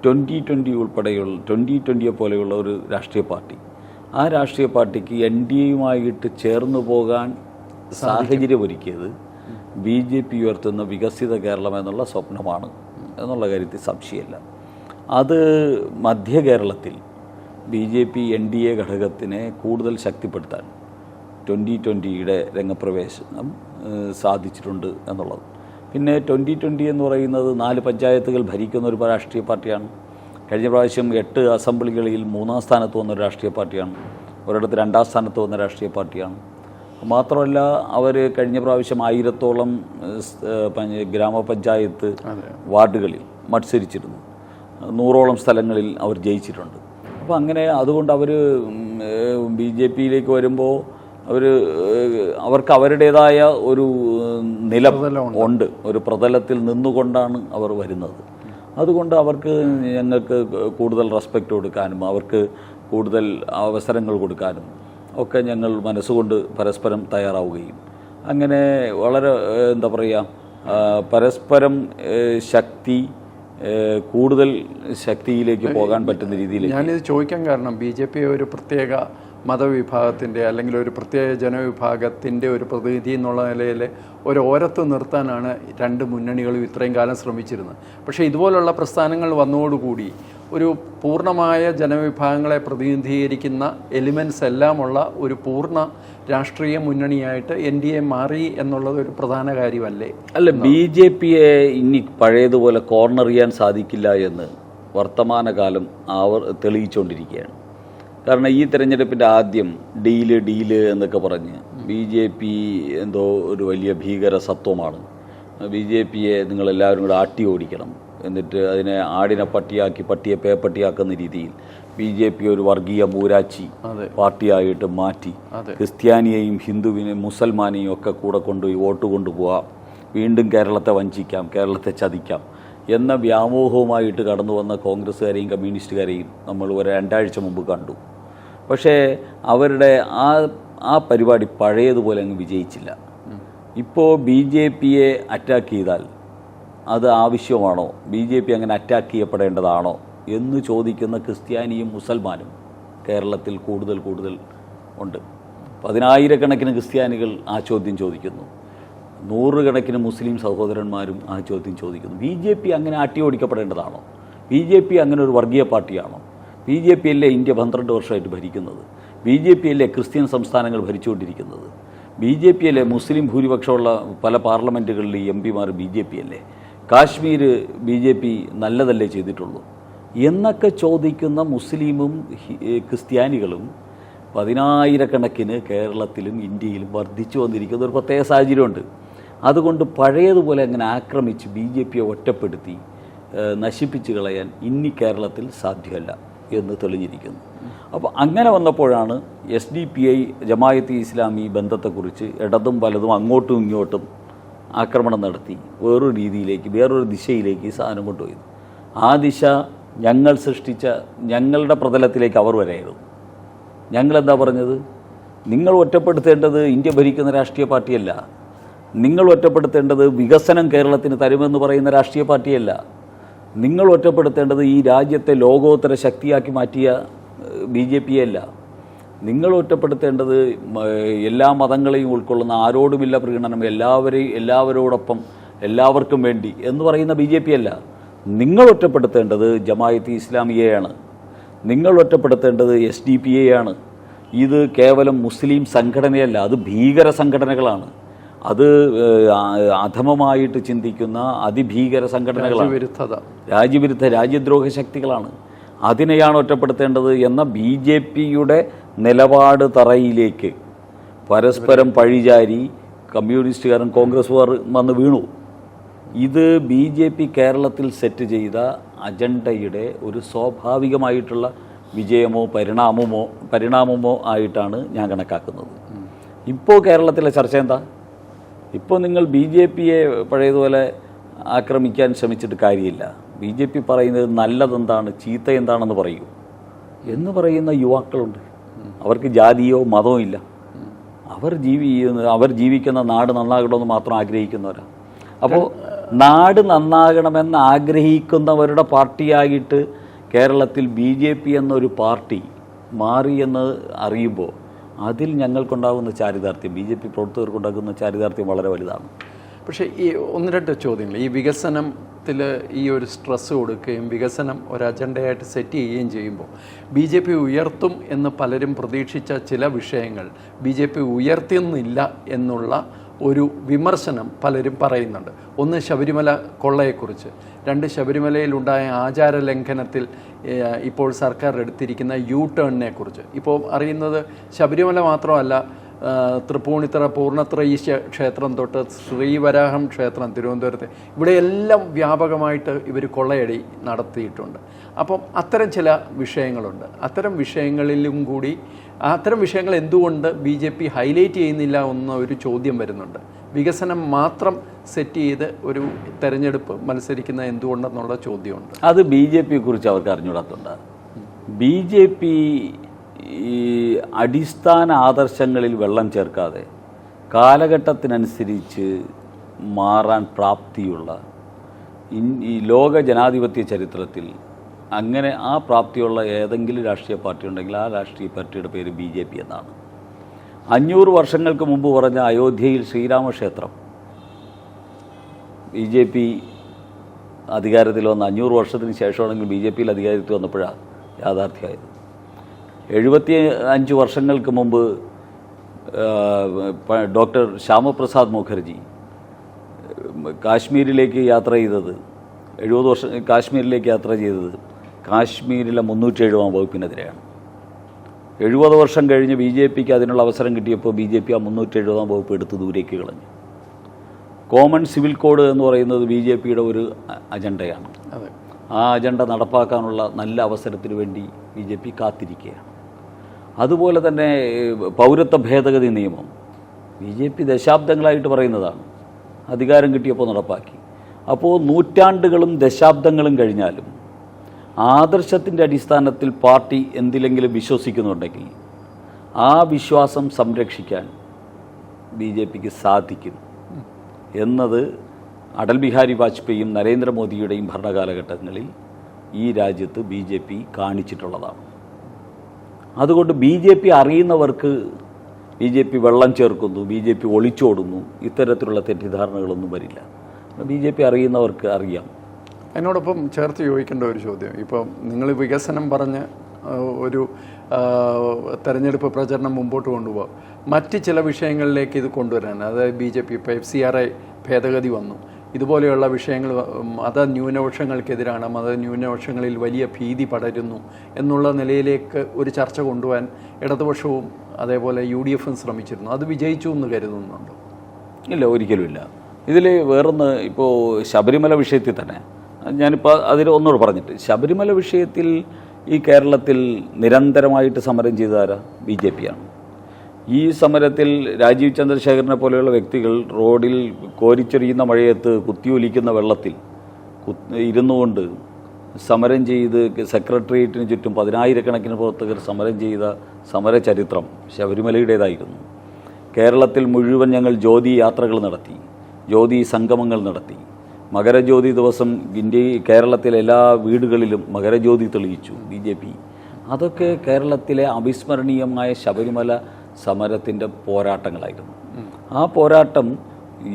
2020 ഉൾപ്പെടെയുള്ള 2020 പോലെയുള്ള ഒരു രാഷ്ട്രീയ പാർട്ടി. ആ രാഷ്ട്രീയ പാർട്ടിക്ക് NDAയുമായിട്ട് ചേർന്ന് പോകാൻ സാഹചര്യമൊരുക്കിയത് BJP ഉയർത്തുന്ന വികസിത കേരളം എന്നുള്ള സ്വപ്നമാണ് എന്നുള്ള കാര്യത്തിൽ സംശയമില്ല. അത് മധ്യ കേരളത്തിൽ BJP NDA ഘടകത്തിനെ കൂടുതൽ ശക്തിപ്പെടുത്താൻ 2020യുടെ രംഗപ്രവേശനം സാധിച്ചിട്ടുണ്ട് എന്നുള്ളത്. പിന്നെ 2020 എന്ന് പറയുന്നത് 4 പഞ്ചായത്തുകൾ ഭരിക്കുന്ന ഒരു രാഷ്ട്രീയ പാർട്ടിയാണ്. കഴിഞ്ഞ പ്രാവശ്യം 8 അസംബ്ലികളിൽ 3-ാം സ്ഥാനത്ത് വന്ന ഒരു രാഷ്ട്രീയ പാർട്ടിയാണ്. ഒരിടത്ത് 2-ാം സ്ഥാനത്ത് വന്ന രാഷ്ട്രീയ പാർട്ടിയാണ്. മാത്രമല്ല, അവർ കഴിഞ്ഞ പ്രാവശ്യം 1000-ഓളം ഗ്രാമപഞ്ചായത്ത് വാർഡുകളിൽ മത്സരിച്ചിരുന്നു. 100-ഓളം സ്ഥലങ്ങളിൽ അവർ ജയിച്ചിട്ടുണ്ട്. അപ്പോൾ അങ്ങനെ അതുകൊണ്ട് അവർ BJPയിലേക്ക് വരുമ്പോൾ അവർക്ക് അവരുടേതായ ഒരു നിലം ഉണ്ട്. ഒരു പ്രതലത്തിൽ നിന്നുകൊണ്ടാണ് അവർ വരുന്നത്. അതുകൊണ്ട് ഞങ്ങൾക്ക് കൂടുതൽ റെസ്പെക്റ്റ് കൊടുക്കാനും അവർക്ക് കൂടുതൽ അവസരങ്ങൾ കൊടുക്കാനും ഒക്കെ ഞങ്ങൾ മനസ്സുകൊണ്ട് പരസ്പരം തയ്യാറാവുകയും അങ്ങനെ വളരെ പരസ്പരം കൂടുതൽ ശക്തിയിലേക്ക് പോകാൻ പറ്റുന്ന രീതിയിൽ. ഞാനിത് ചോദിക്കാൻ കാരണം BJP ഒരു പ്രത്യേക മതവിഭാഗത്തിൻ്റെ അല്ലെങ്കിൽ ഒരു പ്രത്യേക ജനവിഭാഗത്തിൻ്റെ ഒരു പ്രതിനിധി എന്നുള്ള നിലയിൽ ഒരു ഓരത്ത് നിർത്താനാണ് രണ്ട് മുന്നണികളും ഇത്രയും കാലം ശ്രമിച്ചിരുന്നത്. പക്ഷേ ഇതുപോലുള്ള പ്രസ്ഥാനങ്ങൾ വന്നതോടുകൂടി ഒരു പൂർണ്ണമായ ജനവിഭാഗങ്ങളെ പ്രതിനിധീകരിക്കുന്ന എലിമെൻറ്റ്സ് എല്ലാമുള്ള ഒരു പൂർണ്ണ രാഷ്ട്രീയ മുന്നണിയായിട്ട് NDA മാറി എന്നുള്ളത് ഒരു പ്രധാന കാര്യമല്ലേ? അല്ല, BJPയെ ഇനി പഴയതുപോലെ കോർണർ ചെയ്യാൻ സാധിക്കില്ല എന്ന് വർത്തമാനകാലം തെളിയിച്ചുകൊണ്ടിരിക്കുകയാണ്. കാരണം ഈ തെരഞ്ഞെടുപ്പിൻ്റെ ആദ്യം ഡീല് എന്നൊക്കെ പറഞ്ഞ് BJP എന്തോ ഒരു വലിയ ഭീകര സത്വമാണ്, BJPയെ നിങ്ങളെല്ലാവരും കൂടെ ആട്ടി ഓടിക്കണം, എന്നിട്ട് അതിനെ ആടിനെ പട്ടിയാക്കി പട്ടിയെ പേപ്പട്ടിയാക്കുന്ന രീതിയിൽ BJP ഒരു വർഗീയ മൂരാച്ചി പാർട്ടിയായിട്ട് മാറ്റി ക്രിസ്ത്യാനിയെയും ഹിന്ദുവിനെയും മുസൽമാനെയും ഒക്കെ കൂടെ കൊണ്ടുപോയി വോട്ട് കൊണ്ടുപോകാം, വീണ്ടും കേരളത്തെ വഞ്ചിക്കാം, കേരളത്തെ ചതിക്കാം എന്ന വ്യാമോഹവുമായിട്ട് കടന്നു വന്ന കോൺഗ്രസ്സുകാരെയും കമ്മ്യൂണിസ്റ്റുകാരെയും നമ്മൾ ഒരു 2 ആഴ്ച മുമ്പ് കണ്ടു. പക്ഷേ അവരുടെ ആ പരിപാടി പഴയതുപോലെ അങ്ങ് വിജയിച്ചില്ല. ഇപ്പോൾ BJPയെ അറ്റാക്ക് ചെയ്താൽ അത് ആവശ്യമാണോ, BJP അങ്ങനെ അറ്റാക്ക് ചെയ്യപ്പെടേണ്ടതാണോ എന്ന് ചോദിക്കുന്ന ക്രിസ്ത്യാനിയും മുസൽമാനും കേരളത്തിൽ കൂടുതൽ ഉണ്ട്. 10,000-കണക്കിന് ക്രിസ്ത്യാനികൾ ആ ചോദ്യം ചോദിക്കുന്നു, 100-കണക്കിന് മുസ്ലിം സഹോദരന്മാരും ആ ചോദ്യം ചോദിക്കുന്നു. BJP അങ്ങനെ അട്ടിയോടിക്കപ്പെടേണ്ടതാണോ? BJP അങ്ങനെ ഒരു വർഗീയ പാർട്ടിയാണോ? BJP അല്ലേ ഇന്ത്യ 12 വർഷമായിട്ട് ഭരിക്കുന്നത്? BJP അല്ലേ ക്രിസ്ത്യൻ സംസ്ഥാനങ്ങൾ ഭരിച്ചുകൊണ്ടിരിക്കുന്നത്? BJP അല്ലേ മുസ്ലിം ഭൂരിപക്ഷമുള്ള പല പാർലമെൻറ്റുകളിൽ MP-മാർ BJP അല്ലേ? കാശ്മീർ BJP നല്ലതല്ലേ ചെയ്തിട്ടുള്ളൂ എന്നൊക്കെ ചോദിക്കുന്ന മുസ്ലിമും ക്രിസ്ത്യാനികളും 10,000-കണക്കിന് കേരളത്തിലും ഇന്ത്യയിലും വർദ്ധിച്ചു വന്നിരിക്കുന്ന ഒരു പ്രത്യേക സാഹചര്യമുണ്ട്. അതുകൊണ്ട് പഴയതുപോലെ അങ്ങനെ ആക്രമിച്ച് BJPയെ ഒറ്റപ്പെടുത്തി നശിപ്പിച്ച് കളയാൻ ഇനി കേരളത്തിൽ സാധ്യമല്ല എന്ന് തെളിഞ്ഞിരിക്കുന്നു. അപ്പോൾ അങ്ങനെ വന്നപ്പോഴാണ് SDPI ജമായത്ത് ഇസ്ലാമി ബന്ധത്തെക്കുറിച്ച് ഇടതും വലതും അങ്ങോട്ടും ഇങ്ങോട്ടും ആക്രമണം നടത്തി വേറൊരു രീതിയിലേക്ക്, വേറൊരു ദിശയിലേക്ക് ഈ സാധനം കൊണ്ടുപോയത്. ആ ദിശ ഞങ്ങൾ സൃഷ്ടിച്ച ഞങ്ങളുടെ പ്രതലത്തിലേക്ക് അവർ വരായിരുന്നു. ഞങ്ങളെന്താ പറഞ്ഞത്? നിങ്ങൾ ഒറ്റപ്പെടുത്തേണ്ടത് ഇന്ത്യ ഭരിക്കുന്ന രാഷ്ട്രീയ പാർട്ടിയല്ല, നിങ്ങൾ ഒറ്റപ്പെടുത്തേണ്ടത് വികസനം കേരളത്തിന് തരുമെന്ന് പറയുന്ന രാഷ്ട്രീയ പാർട്ടിയല്ല, നിങ്ങൾ ഒറ്റപ്പെടുത്തേണ്ടത് ഈ രാജ്യത്തെ ലോകോത്തര ശക്തിയാക്കി മാറ്റിയ BJPയെ അല്ല, നിങ്ങൾ ഒറ്റപ്പെടുത്തേണ്ടത് എല്ലാ മതങ്ങളെയും ഉൾക്കൊള്ളുന്ന ആരോടുമില്ല പ്രീണനം, എല്ലാവരോടൊപ്പം എല്ലാവർക്കും വേണ്ടി എന്ന് പറയുന്ന BJP അല്ല. നിങ്ങൾ ഒറ്റപ്പെടുത്തേണ്ടത് ജമായത്ത് ഇസ്ലാമിയെയാണ്, നിങ്ങൾ ഒറ്റപ്പെടുത്തേണ്ടത് SDPയെയാണ്. ഇത് കേവലം മുസ്ലിം സംഘടനയല്ല, അത് ഭീകര സംഘടനകളാണ്, അത് അധമമായിട്ട് ചിന്തിക്കുന്ന അതിഭീകര സംഘടനകളാണ്, രാജ്യവിരുദ്ധ രാജ്യദ്രോഹ ശക്തികളാണ്. അതിനെയാണ് ഒറ്റപ്പെടുത്തേണ്ടത് എന്ന BJPയുടെ നിലപാട് തറയിലേക്ക് പരസ്പരം പഴിചാരി കമ്മ്യൂണിസ്റ്റുകാരും കോൺഗ്രസ്സുകാരും വന്ന് വീണു. ഇത് BJP കേരളത്തിൽ സെറ്റ് ചെയ്ത അജണ്ടയുടെ ഒരു സ്വാഭാവികമായിട്ടുള്ള വിജയമോ പരിണാമമോ ആയിട്ടാണ് ഞാൻ കണക്കാക്കുന്നത്. ഇപ്പോൾ കേരളത്തിലെ ചർച്ച എന്താ? ഇപ്പോൾ നിങ്ങൾ BJPയെ പഴയതുപോലെ ആക്രമിക്കാൻ ശ്രമിച്ചിട്ട് കാര്യമില്ല. BJP പറയുന്നത് നല്ലതെന്താണ് ചീത്ത എന്താണെന്ന് പറയൂ എന്ന് പറയുന്ന യുവാക്കളുണ്ട്. അവർക്ക് ജാതിയോ മതമോ ഇല്ല, അവർ ജീവിക്കുന്ന നാട് നന്നാകണമെന്ന് മാത്രം ആഗ്രഹിക്കുന്നവരാണ്. അപ്പോൾ നാട് നന്നാകണമെന്ന് ആഗ്രഹിക്കുന്നവരുടെ പാർട്ടിയായിട്ട് കേരളത്തിൽ BJP എന്നൊരു പാർട്ടി മാറിയെന്ന് അറിയുമ്പോൾ അതിൽ ഞങ്ങൾക്കുണ്ടാകുന്ന ചാരിതാർത്ഥ്യം, BJP പ്രവർത്തകർക്കുണ്ടാകുന്ന ചാരിതാർത്ഥ്യം വളരെ വലുതാണ്. പക്ഷേ ഈ 1-2 ചോദ്യങ്ങൾ, ഈ വികസനത്തിൽ ഈ ഒരു സ്ട്രെസ് കൊടുക്കുകയും വികസനം ഒരു അജണ്ടയായിട്ട് സെറ്റ് ചെയ്യുകയും ചെയ്യുമ്പോൾ BJP ഉയർത്തും എന്ന് പലരും പ്രതീക്ഷിച്ച ചില വിഷയങ്ങൾ BJP ഉയർത്തുന്നില്ല എന്നുള്ള ഒരു വിമർശനം പലരും പറയുന്നുണ്ട്. ഒന്ന്, ശബരിമല കൊള്ളയെക്കുറിച്ച്. 2, ശബരിമലയിലുണ്ടായ ആചാര ലംഘനത്തിൽ ഇപ്പോൾ സർക്കാർ എടുത്തിരിക്കുന്ന U-ടേണിനെ കുറിച്ച്. ഇപ്പോൾ അറിയുന്നത് ശബരിമല മാത്രമല്ല, തൃപ്പൂണിത്തറ പൂർണ്ണത്രയീശ ക്ഷേത്രം തൊട്ട് ശ്രീവരാഹം ക്ഷേത്രം തിരുവനന്തപുരത്ത്, ഇവിടെയെല്ലാം വ്യാപകമായിട്ട് ഇവർ കൊള്ളയടി നടത്തിയിട്ടുണ്ട്. അപ്പം അത്തരം ചില വിഷയങ്ങളുണ്ട്. അത്തരം വിഷയങ്ങളിലും കൂടി അത്തരം വിഷയങ്ങൾ എന്തുകൊണ്ട് BJP ഹൈലൈറ്റ് ചെയ്യുന്നില്ല എന്നൊരു ചോദ്യം വരുന്നുണ്ട്. വികസനം മാത്രം സെറ്റ് ചെയ്ത് ഒരു തെരഞ്ഞെടുപ്പ് മത്സരിക്കുന്ന എന്തുകൊണ്ടെന്നുള്ള ചോദ്യമുണ്ട്. അത് BJPയെ കുറിച്ച് അവർക്ക് അറിഞ്ഞുകൂടാത്തുണ്ട്. BJP ഈ അടിസ്ഥാന ആദർശങ്ങളിൽ വെള്ളം ചേർക്കാതെ കാലഘട്ടത്തിനനുസരിച്ച് മാറാൻ പ്രാപ്തിയുള്ള ഈ ലോക ജനാധിപത്യ ചരിത്രത്തിൽ അങ്ങനെ ആ പ്രാപ്തിയുള്ള ഏതെങ്കിലും രാഷ്ട്രീയ പാർട്ടി ഉണ്ടെങ്കിൽ ആ രാഷ്ട്രീയ പാർട്ടിയുടെ പേര് BJP എന്നാണ്. 500 വർഷങ്ങൾക്ക് മുമ്പ് പറഞ്ഞ അയോധ്യയിൽ ശ്രീരാമക്ഷേത്രം BJP അധികാരത്തിൽ വന്ന 500 വർഷത്തിന് ശേഷമാണെങ്കിൽ BJPയിൽ അധികാരത്തിൽ വന്നപ്പോഴാണ് യാഥാർത്ഥ്യമായത്. 75 വർഷങ്ങൾക്ക് മുമ്പ് ഡോക്ടർ ശ്യാമപ്രസാദ് മുഖർജി കാശ്മീരിലേക്ക് യാത്ര ചെയ്തത്, 70 വർഷം കാശ്മീരിലേക്ക് യാത്ര ചെയ്തത് കാശ്മീരിലെ 307-ാം വകുപ്പിനെതിരെയാണ്. 70 വർഷം കഴിഞ്ഞ് BJPക്ക് അതിനുള്ള അവസരം കിട്ടിയപ്പോൾ BJP ആ 370-ാം വകുപ്പ് എടുത്ത് ദൂരേക്ക് കളഞ്ഞു. കോമൺ സിവിൽ കോഡ് എന്ന് പറയുന്നത് BJPയുടെ ഒരു അജണ്ടയാണ്. ആ അജണ്ട നടപ്പാക്കാനുള്ള നല്ല അവസരത്തിന് വേണ്ടി BJP കാത്തിരിക്കുകയാണ്. അതുപോലെ തന്നെ പൗരത്വ ഭേദഗതി നിയമം BJP ദശാബ്ദങ്ങളായിട്ട് പറയുന്നതാണ്, അധികാരം കിട്ടിയപ്പോൾ നടപ്പാക്കി. അപ്പോൾ നൂറ്റാണ്ടുകളും ദശാബ്ദങ്ങളും കഴിഞ്ഞാലും ആദർശത്തിൻ്റെ അടിസ്ഥാനത്തിൽ പാർട്ടി എന്തിലെങ്കിലും വിശ്വസിക്കുന്നുണ്ടെങ്കിൽ ആ വിശ്വാസം സംരക്ഷിക്കാൻ BJPക്ക് സാധിക്കും എന്നത് അടൽ ബിഹാരി വാജ്പേയിയും നരേന്ദ്രമോദിയുടെയും ഭരണകാലഘട്ടങ്ങളിൽ ഈ രാജ്യത്ത് BJP കാണിച്ചിട്ടുള്ളതാണ്. അതുകൊണ്ട് BJP അറിയുന്നവർക്ക് BJP വെള്ളം ചേർക്കുന്നു, BJP ഒളിച്ചോടുന്നു, ഇത്തരത്തിലുള്ള തെറ്റിദ്ധാരണകളൊന്നും വരില്ല. BJP അറിയുന്നവർക്ക് അറിയാം. അതിനോടൊപ്പം ചേർത്ത് ചോദിക്കേണ്ട ഒരു ചോദ്യം, ഇപ്പം നിങ്ങൾ വികസനം പറഞ്ഞ് ഒരു തെരഞ്ഞെടുപ്പ് പ്രചരണം മുമ്പോട്ട് കൊണ്ടുപോകാം, മറ്റ് ചില വിഷയങ്ങളിലേക്ക് ഇത് കൊണ്ടുവരാൻ, അതായത് BJP ഇപ്പോൾ FCRA ഭേദഗതി വന്നു, ഇതുപോലെയുള്ള വിഷയങ്ങൾ മത ന്യൂനപക്ഷങ്ങൾക്കെതിരാണ്, മത ന്യൂനപക്ഷങ്ങളിൽ വലിയ ഭീതി പടരുന്നു എന്നുള്ള നിലയിലേക്ക് ഒരു ചർച്ച കൊണ്ടുപോകാൻ ഇടതുപക്ഷവും അതേപോലെ UDFും ശ്രമിച്ചിരുന്നു. അത് വിജയിച്ചു എന്ന് കരുതുന്നുണ്ടോ? ഇല്ല, ഒരിക്കലുമില്ല. ഇതിൽ വേറൊന്ന്, ഇപ്പോൾ ശബരിമല വിഷയത്തിൽ തന്നെ ഞാനിപ്പോൾ അതിൽ ഒന്നുകൂടെ പറഞ്ഞിട്ട്, ശബരിമല വിഷയത്തിൽ ഈ കേരളത്തിൽ നിരന്തരമായിട്ട് സമരം ചെയ്തതാരാ? BJPയാണ്. ഈ സമരത്തിൽ രാജീവ് ചന്ദ്രശേഖരനെ പോലെയുള്ള വ്യക്തികൾ റോഡിൽ കോരിച്ചൊരിയുന്ന മഴയത്ത് കുത്തിയൊലിക്കുന്ന വെള്ളത്തിൽ ഇരുന്നുകൊണ്ട് സമരം ചെയ്ത് സെക്രട്ടേറിയറ്റിന് ചുറ്റും 10,000-കണക്കിന് പ്രവർത്തകർ സമരം ചെയ്ത സമരചരിത്രം ശബരിമലയുടേതായിരുന്നു. കേരളത്തിൽ മുഴുവൻ ഞങ്ങൾ ജ്യോതി യാത്രകൾ നടത്തി, ജ്യോതി സംഗമങ്ങൾ നടത്തി. മകരജ്യോതി ദിവസം കേരളത്തിലെ എല്ലാ വീടുകളിലും മകരജ്യോതി തെളിയിച്ചു BJP. അതൊക്കെ കേരളത്തിലെ അവിസ്മരണീയമായ ശബരിമല സമരത്തിൻ്റെ പോരാട്ടങ്ങളായിരുന്നു. ആ പോരാട്ടം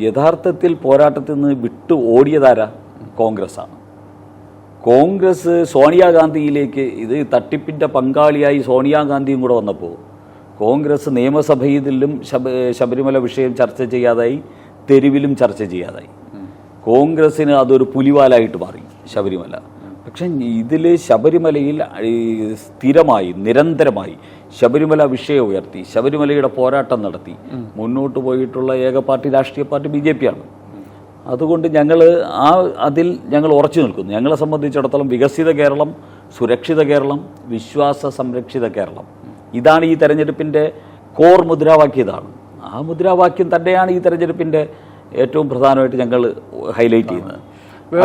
യഥാർത്ഥത്തിൽ പോരാട്ടത്തിൽ നിന്ന് വിട്ടു ഓടിയതാരാ? കോൺഗ്രസ്സാണ്. കോൺഗ്രസ് സോണിയാഗാന്ധിയിലേക്ക്, ഇത് തട്ടിപ്പിൻ്റെ പങ്കാളിയായി സോണിയാഗാന്ധിയും കൂടെ വന്നപ്പോൾ കോൺഗ്രസ് നിയമസഭയിലും ശബരിമല വിഷയം ചർച്ച ചെയ്യാതായി, തെരുവിലും ചർച്ച ചെയ്യാതായി. കോൺഗ്രസ്സിന് അതൊരു പുലിവാലായിട്ട് മാറി ശബരിമല. പക്ഷെ ഇതിൽ ശബരിമലയിൽ സ്ഥിരമായി നിരന്തരമായി ശബരിമല വിഷയം ഉയർത്തി ശബരിമലയുടെ പോരാട്ടം നടത്തി മുന്നോട്ട് പോയിട്ടുള്ള ഏക പാർട്ടി രാഷ്ട്രീയ പാർട്ടി BJPയാണ്. അതുകൊണ്ട് അതിൽ ഞങ്ങൾ ഉറച്ചു നിൽക്കുന്നു. ഞങ്ങളെ സംബന്ധിച്ചിടത്തോളം വികസിത കേരളം, സുരക്ഷിത കേരളം, വിശ്വാസ സംരക്ഷിത കേരളം, ഇതാണ് ഈ തെരഞ്ഞെടുപ്പിൻ്റെ കോർ മുദ്രാവാക്യം. ഇതാണ് ആ മുദ്രാവാക്യം തന്നെയാണ് ഈ തെരഞ്ഞെടുപ്പിൻ്റെ ഏറ്റവും പ്രധാനമായിട്ട് ഞങ്ങൾ ഹൈലൈറ്റ് ചെയ്യുന്നത്.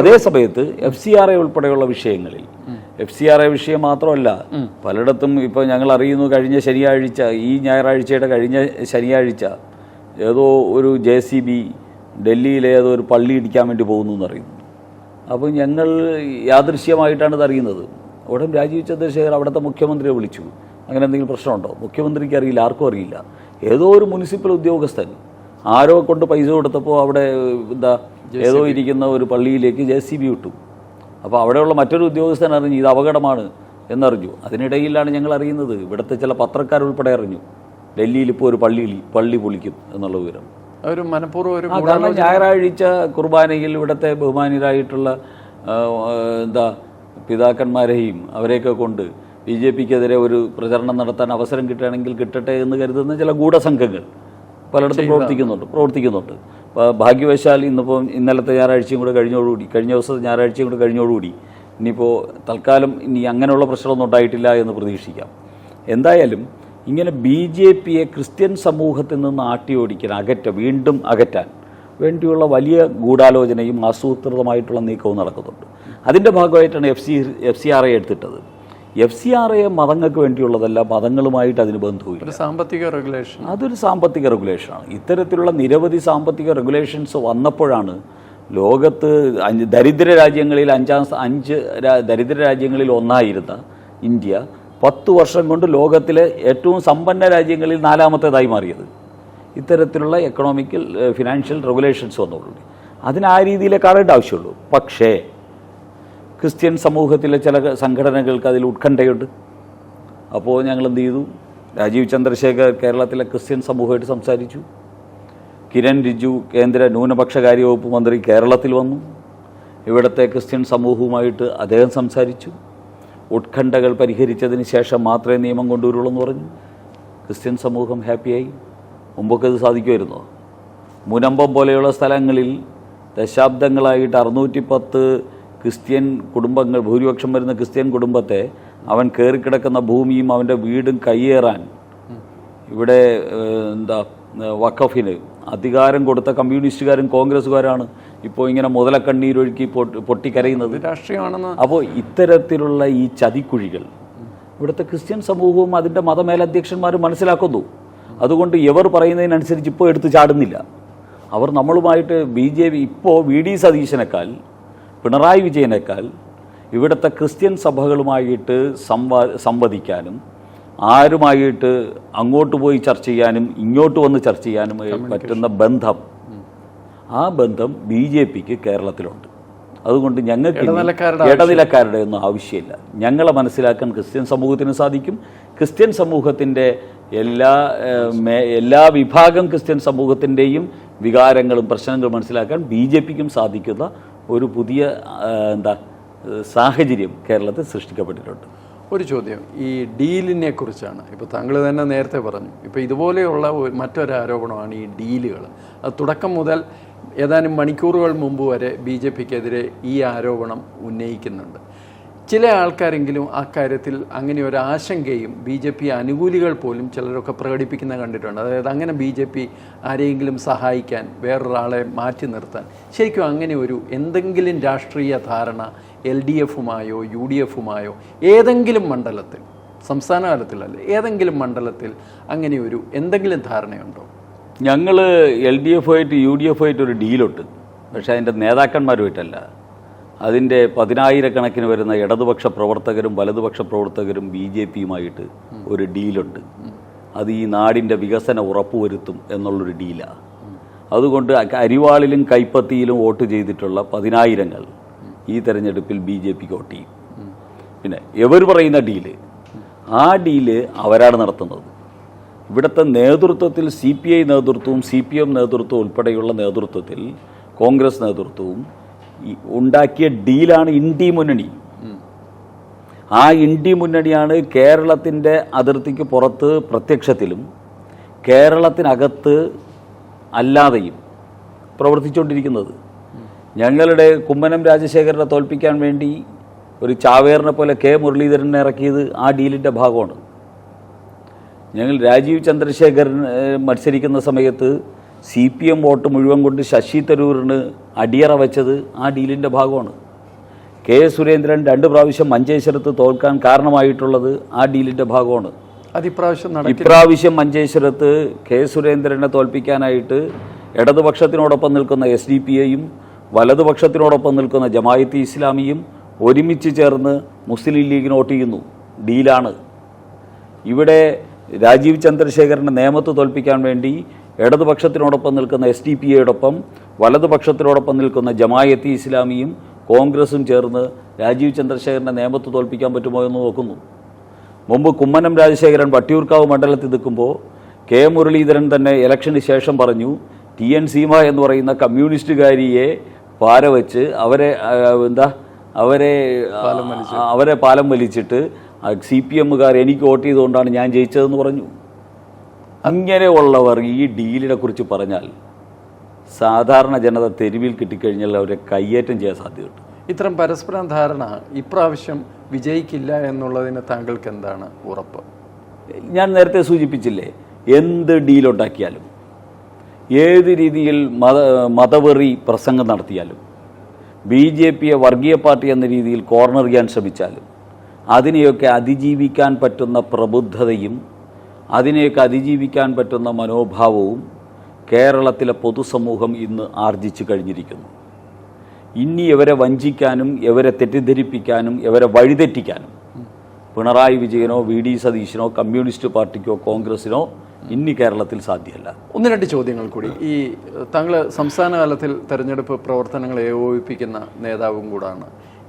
അതേ സമയത്ത് FCRA ഉൾപ്പെടെയുള്ള വിഷയങ്ങളിൽ, FCRA വിഷയം മാത്രമല്ല, പലയിടത്തും ഇപ്പോൾ ഞങ്ങൾ അറിയുന്നു, കഴിഞ്ഞ ശനിയാഴ്ച, ഈ ഞായറാഴ്ചയുടെ കഴിഞ്ഞ ശനിയാഴ്ച ഏതോ ഒരു JCB ഡൽഹിയിലെ ഏതോ ഒരു പള്ളി ഇടിക്കാൻ വേണ്ടി പോകുന്നു എന്നറിയുന്നു. അപ്പോൾ ഞങ്ങൾ യാദൃശ്യമായിട്ടാണ് ഇത് അറിയുന്നത്. ഉടൻ രാജീവ് ചന്ദ്രശേഖർ അവിടുത്തെ മുഖ്യമന്ത്രിയെ വിളിച്ചു. അങ്ങനെ എന്തെങ്കിലും പ്രശ്നമുണ്ടോ? മുഖ്യമന്ത്രിക്ക് അറിയില്ല, ആർക്കും അറിയില്ല. ഏതോ ഒരു മുനിസിപ്പൽ ഉദ്യോഗസ്ഥൻ ആരോ കൊണ്ട് പൈസ കൊടുത്തപ്പോൾ അവിടെ ഏതോ ഇരിക്കുന്ന ഒരു പള്ളിയിലേക്ക് JCB വിട്ടു. അപ്പോൾ അവിടെയുള്ള മറ്റൊരു ഉദ്യോഗസ്ഥൻ അറിഞ്ഞു ഇത് അപകടമാണ് എന്നറിഞ്ഞു. അതിനിടയിലാണ് ഞങ്ങൾ അറിയുന്നത്, ഇവിടുത്തെ ചില പത്രക്കാരുൾപ്പെടെ അറിഞ്ഞു ഡൽഹിയിൽ ഇപ്പോൾ ഒരു പള്ളി പൊളിക്കും എന്നുള്ള വിവരം. ഒരു മനഃപൂർവ്വം, കാരണം ഞായറാഴ്ച കുർബാനയിൽ ഇവിടുത്തെ ബഹുമാനിതരായിട്ടുള്ള പിതാക്കന്മാരെയും അവരെയൊക്കെ കൊണ്ട് BJPക്കെതിരെ ഒരു പ്രചരണം നടത്താൻ അവസരം കിട്ടുകയാണെങ്കിൽ കിട്ടട്ടെ എന്ന് കരുതുന്ന ചില ഗൂഢസംഘങ്ങൾ പലയിടത്തും പ്രവർത്തിക്കുന്നുണ്ട്. ഭാഗ്യവശാൽ ഇന്നലത്തെ ഞായറാഴ്ചയും കൂടെ കഴിഞ്ഞ ദിവസത്തെ ഞായറാഴ്ചയും കൂടെ കഴിഞ്ഞോടുകൂടി ഇനിയിപ്പോൾ തൽക്കാലം ഇനി അങ്ങനെയുള്ള പ്രശ്നമൊന്നും ഉണ്ടായിട്ടില്ല എന്ന് പ്രതീക്ഷിക്കാം. എന്തായാലും ഇങ്ങനെ BJPയെ ക്രിസ്ത്യൻ സമൂഹത്തിൽ നിന്ന് വീണ്ടും അകറ്റാൻ വേണ്ടിയുള്ള വലിയ ഗൂഢാലോചനയും ആസൂത്രിതമായിട്ടുള്ള നീക്കവും നടക്കുന്നുണ്ട്. അതിൻ്റെ ഭാഗമായിട്ടാണ് FCRA എടുത്തിട്ടത്. FCRA മതങ്ങൾക്ക് വേണ്ടിയുള്ളതല്ല, മതങ്ങളുമായിട്ട് അതിന് ബന്ധവുമില്ല. അതൊരു സാമ്പത്തിക റെഗുലേഷനാണ്. ഇത്തരത്തിലുള്ള നിരവധി സാമ്പത്തിക റെഗുലേഷൻസ് വന്നപ്പോഴാണ് ലോകത്ത് ദരിദ്ര രാജ്യങ്ങളിൽ ദരിദ്ര രാജ്യങ്ങളിൽ ഒന്നായിരുന്ന ഇന്ത്യ 10 വർഷം കൊണ്ട് ലോകത്തിലെ ഏറ്റവും സമ്പന്ന രാജ്യങ്ങളിൽ 4ാമത്തേതായി മാറിയത്. ഇത്തരത്തിലുള്ള എക്കണോമിക്കൽ ഫിനാൻഷ്യൽ റെഗുലേഷൻസ് വന്നോളൂ. അതിന് ആ രീതിയിലേ കാണേണ്ട ആവശ്യമുള്ളൂ. പക്ഷേ ക്രിസ്ത്യൻ സമൂഹത്തിലെ ചില സംഘടനകൾക്ക് അതിൽ ഉത്കണ്ഠയുണ്ട്. അപ്പോൾ ഞങ്ങൾ എന്ത് ചെയ്തു? രാജീവ് ചന്ദ്രശേഖർ കേരളത്തിലെ ക്രിസ്ത്യൻ സമൂഹമായിട്ട് സംസാരിച്ചു. കിരൺ റിജിജു കേന്ദ്ര ന്യൂനപക്ഷകാര്യ വകുപ്പ് മന്ത്രി കേരളത്തിൽ വന്നു. ഇവിടുത്തെ ക്രിസ്ത്യൻ സമൂഹവുമായിട്ട് അദ്ദേഹം സംസാരിച്ചു. ഉത്കണ്ഠകൾ പരിഹരിച്ചതിന് ശേഷം മാത്രമേ നിയമം കൊണ്ടുവരുള്ളൂ എന്ന് പറഞ്ഞു. ക്രിസ്ത്യൻ സമൂഹം ഹാപ്പിയായി. മുമ്പൊക്കെ ഇത് സാധിക്കുമായിരുന്നോ? മുനമ്പം പോലെയുള്ള സ്ഥലങ്ങളിൽ ദശാബ്ദങ്ങളായിട്ട് 610 ക്രിസ്ത്യൻ കുടുംബങ്ങൾ, ഭൂരിപക്ഷം വരുന്ന ക്രിസ്ത്യൻ കുടുംബത്തെ അവൻ കയറിക്കിടക്കുന്ന ഭൂമിയും അവൻ്റെ വീടും കയ്യേറാൻ ഇവിടെ വഖഫിന് അധികാരം കൊടുത്ത കമ്മ്യൂണിസ്റ്റുകാരും കോൺഗ്രസ്സുകാരാണ് ഇപ്പോൾ ഇങ്ങനെ മുതലക്കണ്ണീരൊഴുക്കി പൊട്ടിക്കരയുന്നത്. രാഷ്ട്രീയമാണെന്ന്. അപ്പോൾ ഇത്തരത്തിലുള്ള ഈ ചതിക്കുഴികൾ ഇവിടുത്തെ ക്രിസ്ത്യൻ സമൂഹവും അതിൻ്റെ മതമേലധ്യക്ഷന്മാരും മനസ്സിലാക്കുന്നു. അതുകൊണ്ട് ഇവർ പറയുന്നതിനനുസരിച്ച് ഇപ്പോൾ എടുത്തു ചാടുന്നില്ല. അവർ നമ്മളുമായിട്ട് ഇപ്പോൾ വി ഡി സതീശനേക്കാൾ, പിണറായി വിജയനേക്കാൾ ഇവിടുത്തെ ക്രിസ്ത്യൻ സഭകളുമായിട്ട് സംവദിക്കാനും ആരുമായിട്ട് അങ്ങോട്ട് പോയി ചർച്ച ചെയ്യാനും ഇങ്ങോട്ട് വന്ന് ചർച്ച ചെയ്യാനും പറ്റുന്ന ബന്ധം, ആ ബന്ധം BJPക്ക് കേരളത്തിലുണ്ട്. അതുകൊണ്ട് ഞങ്ങൾക്ക് ഇടനിലക്കാരുടെ ഒന്നും ആവശ്യമില്ല. ഞങ്ങളെ മനസ്സിലാക്കാൻ ക്രിസ്ത്യൻ സമൂഹത്തിന് സാധിക്കും. ക്രിസ്ത്യൻ സമൂഹത്തിൻ്റെ എല്ലാ വിഭാഗം ക്രിസ്ത്യൻ സമൂഹത്തിൻ്റെയും വികാരങ്ങളും പ്രശ്നങ്ങളും മനസ്സിലാക്കാൻ BJPക്കും സാധിക്കുന്ന ഒരു പുതിയ സാഹചര്യം കേരളത്തിൽ സൃഷ്ടിക്കപ്പെട്ടിട്ടുണ്ട്. ഒരു ചോദ്യം ഈ ഡീലിനെ കുറിച്ചാണ്. ഇപ്പോൾ താങ്കൾ തന്നെ നേരത്തെ പറഞ്ഞു, ഇപ്പോൾ ഇതുപോലെയുള്ള മറ്റൊരു ആരോപണമാണ് ഈ ഡീലുകൾ. അത് തുടക്കം മുതൽ ഏതാനും മണിക്കൂറുകൾ മുമ്പ് വരെ BJPക്കെതിരെ ഈ ആരോപണം ഉന്നയിക്കുന്നുണ്ട്. ചില ആൾക്കാരെങ്കിലും അക്കാര്യത്തിൽ അങ്ങനെ ഒരു ആശങ്കയും BJP അനുകൂലികൾ പോലും ചിലരൊക്കെ പ്രകടിപ്പിക്കുന്ന കണ്ടിട്ടുണ്ട്. അതായത് അങ്ങനെ BJP ആരെയെങ്കിലും സഹായിക്കാൻ, വേറൊരാളെ മാറ്റി നിർത്താൻ, ശരിക്കും അങ്ങനെ ഒരു എന്തെങ്കിലും രാഷ്ട്രീയ ധാരണ LDFുമായോ UDFുമായോ ഏതെങ്കിലും മണ്ഡലത്തിൽ, സംസ്ഥാന തലത്തിലല്ല ഏതെങ്കിലും മണ്ഡലത്തിൽ അങ്ങനെ ഒരു എന്തെങ്കിലും ധാരണയുണ്ടോ? ഞങ്ങൾ LDFുമായിട്ട് UDFുമായിട്ട് ഒരു ഡീലുണ്ട്. പക്ഷേ അതിൻ്റെ നേതാക്കന്മാരുമായിട്ടല്ല. അതിൻ്റെ 10,000 വരുന്ന ഇടതുപക്ഷ പ്രവർത്തകരും വലതുപക്ഷ പ്രവർത്തകരും BJPയുമായിട്ട് ഒരു ഡീലുണ്ട്. അത് ഈ നാടിൻ്റെ വികസനം ഉറപ്പുവരുത്തും എന്നുള്ളൊരു ഡീലാണ്. അതുകൊണ്ട് അരിവാളിലും കൈപ്പത്തിയിലും വോട്ട് ചെയ്തിട്ടുള്ള 10,000 ഈ തെരഞ്ഞെടുപ്പിൽ BJPക്ക് വോട്ട് ചെയ്യും. പിന്നെ ഇവർ പറയുന്ന ഡീല്, ആ ഡീല് അവരാണ് നടത്തുന്നത്. ഇവിടുത്തെ നേതൃത്വത്തിൽ CPI നേതൃത്വവും CPM നേതൃത്വവും ഉൾപ്പെടെയുള്ള നേതൃത്വത്തിൽ കോൺഗ്രസ് നേതൃത്വവും ഉണ്ടാക്കിയ ഡീലാണ് ഇന്ത്യ മുന്നണി. ആ ഇന്ത്യ മുന്നണിയാണ് കേരളത്തിൻ്റെ അതിർത്തിക്ക് പുറത്ത് പ്രത്യക്ഷത്തിലും കേരളത്തിനകത്ത് അല്ലാതെയും പ്രവർത്തിച്ചുകൊണ്ടിരിക്കുന്നത്. ഞങ്ങളുടെ കുമ്മനം രാജശേഖരനെ തോൽപ്പിക്കാൻ വേണ്ടി ഒരു ചാവേറിനെ പോലെ K മുരളീധരനെ ഇറക്കിയത് ആ ഡീലിൻ്റെ ഭാഗമാണ്. ഞങ്ങൾ രാജീവ് ചന്ദ്രശേഖരൻ മത്സരിക്കുന്ന സമയത്ത് CPM വോട്ട് മുഴുവൻ കൊണ്ട് ശശി തരൂരിന് അടിയറ വെച്ചത് ആ ഡീലിൻ്റെ ഭാഗമാണ്. K സുരേന്ദ്രൻ 2 പ്രാവശ്യം മഞ്ചേശ്വരത്ത് തോൽക്കാൻ കാരണമായിട്ടുള്ളത് ആ ഡീലിൻ്റെ ഭാഗമാണ്. ഇപ്രാവശ്യം മഞ്ചേശ്വരത്ത് K സുരേന്ദ്രനെ തോൽപ്പിക്കാനായിട്ട് ഇടതുപക്ഷത്തിനോടൊപ്പം നിൽക്കുന്ന SDPIയും വലതുപക്ഷത്തിനോടൊപ്പം നിൽക്കുന്ന ജമായത്ത് ഇസ്ലാമിയും ഒരുമിച്ച് ചേർന്ന് മുസ്ലിം ലീഗിന് വോട്ട് ചെയ്യുന്നു. ഡീലാണ്. ഇവിടെ രാജീവ് ചന്ദ്രശേഖരനെ നേമത്ത് തോൽപ്പിക്കാൻ വേണ്ടി ഇടതുപക്ഷത്തിനോടൊപ്പം നിൽക്കുന്ന SDPIയോടൊപ്പം വലതുപക്ഷത്തിനോടൊപ്പം നിൽക്കുന്ന ജമായത്ത് ഇസ്ലാമിയും കോൺഗ്രസും ചേർന്ന് രാജീവ് ചന്ദ്രശേഖരനെ നേമത്ത് തോൽപ്പിക്കാൻ പറ്റുമോ എന്ന് നോക്കുന്നു. മുമ്പ് കുമ്മനം രാജശേഖരൻ വട്ടിയൂർക്കാവ് മണ്ഡലത്തിൽ നിൽക്കുമ്പോൾ K മുരളീധരൻ തന്നെ ഇലക്ഷന് ശേഷം പറഞ്ഞു TN സീമ എന്ന് പറയുന്ന കമ്മ്യൂണിസ്റ്റുകാരിയെ പാരവെച്ച് അവരെ പാലം വലിച്ചിട്ട് CPMകാർ എനിക്ക് വോട്ട് ചെയ്തുകൊണ്ടാണ് ഞാൻ ജയിച്ചതെന്ന് പറഞ്ഞു. അങ്ങനെയുള്ളവർ ഈ ഡീലിനെ കുറിച്ച് പറഞ്ഞാൽ സാധാരണ ജനത തെരുവിൽ കിട്ടിക്കഴിഞ്ഞാൽ അവരെ കയ്യേറ്റം ചെയ്യാൻ സാധ്യതയുണ്ട്. ഇത്തരം പരസ്പരം ധാരണ ഇപ്രാവശ്യം വിജയിക്കില്ല എന്നുള്ളതിന് താങ്കൾക്ക് എന്താണ് ഉറപ്പ്? ഞാൻ നേരത്തെ സൂചിപ്പിച്ചില്ലേ, എന്ത് ഡീലുണ്ടാക്കിയാലും, ഏത് രീതിയിൽ മതവെറി പ്രസംഗം നടത്തിയാലും, BJPയെ വർഗീയ പാർട്ടി എന്ന രീതിയിൽ കോർണർ ചെയ്യാൻ ശ്രമിച്ചാലും, അതിനെയൊക്കെ അതിജീവിക്കാൻ പറ്റുന്ന പ്രബുദ്ധതയും അതിനെയൊക്കെ അതിജീവിക്കാൻ പറ്റുന്ന മനോഭാവവും കേരളത്തിലെ പൊതുസമൂഹം ഇന്ന് ആർജിച്ചു കഴിഞ്ഞിരിക്കുന്നു. ഇനി ഇവരെ വഞ്ചിക്കാനും ഇവരെ തെറ്റിദ്ധരിപ്പിക്കാനും ഇവരെ വഴിതെറ്റിക്കാനും പിണറായി വിജയനോ വി ഡി സതീശനോ കമ്മ്യൂണിസ്റ്റ് പാർട്ടിക്കോ കോൺഗ്രസിനോ ഇനി കേരളത്തിൽ സാധ്യമല്ല. ഒന്ന് രണ്ട് ചോദ്യങ്ങൾ കൂടി. ഈ താങ്കൾ സംസ്ഥാന തലത്തിൽ തെരഞ്ഞെടുപ്പ് പ്രവർത്തനങ്ങളെ ഏകോപിപ്പിക്കുന്ന നേതാവും കൂടാണ്.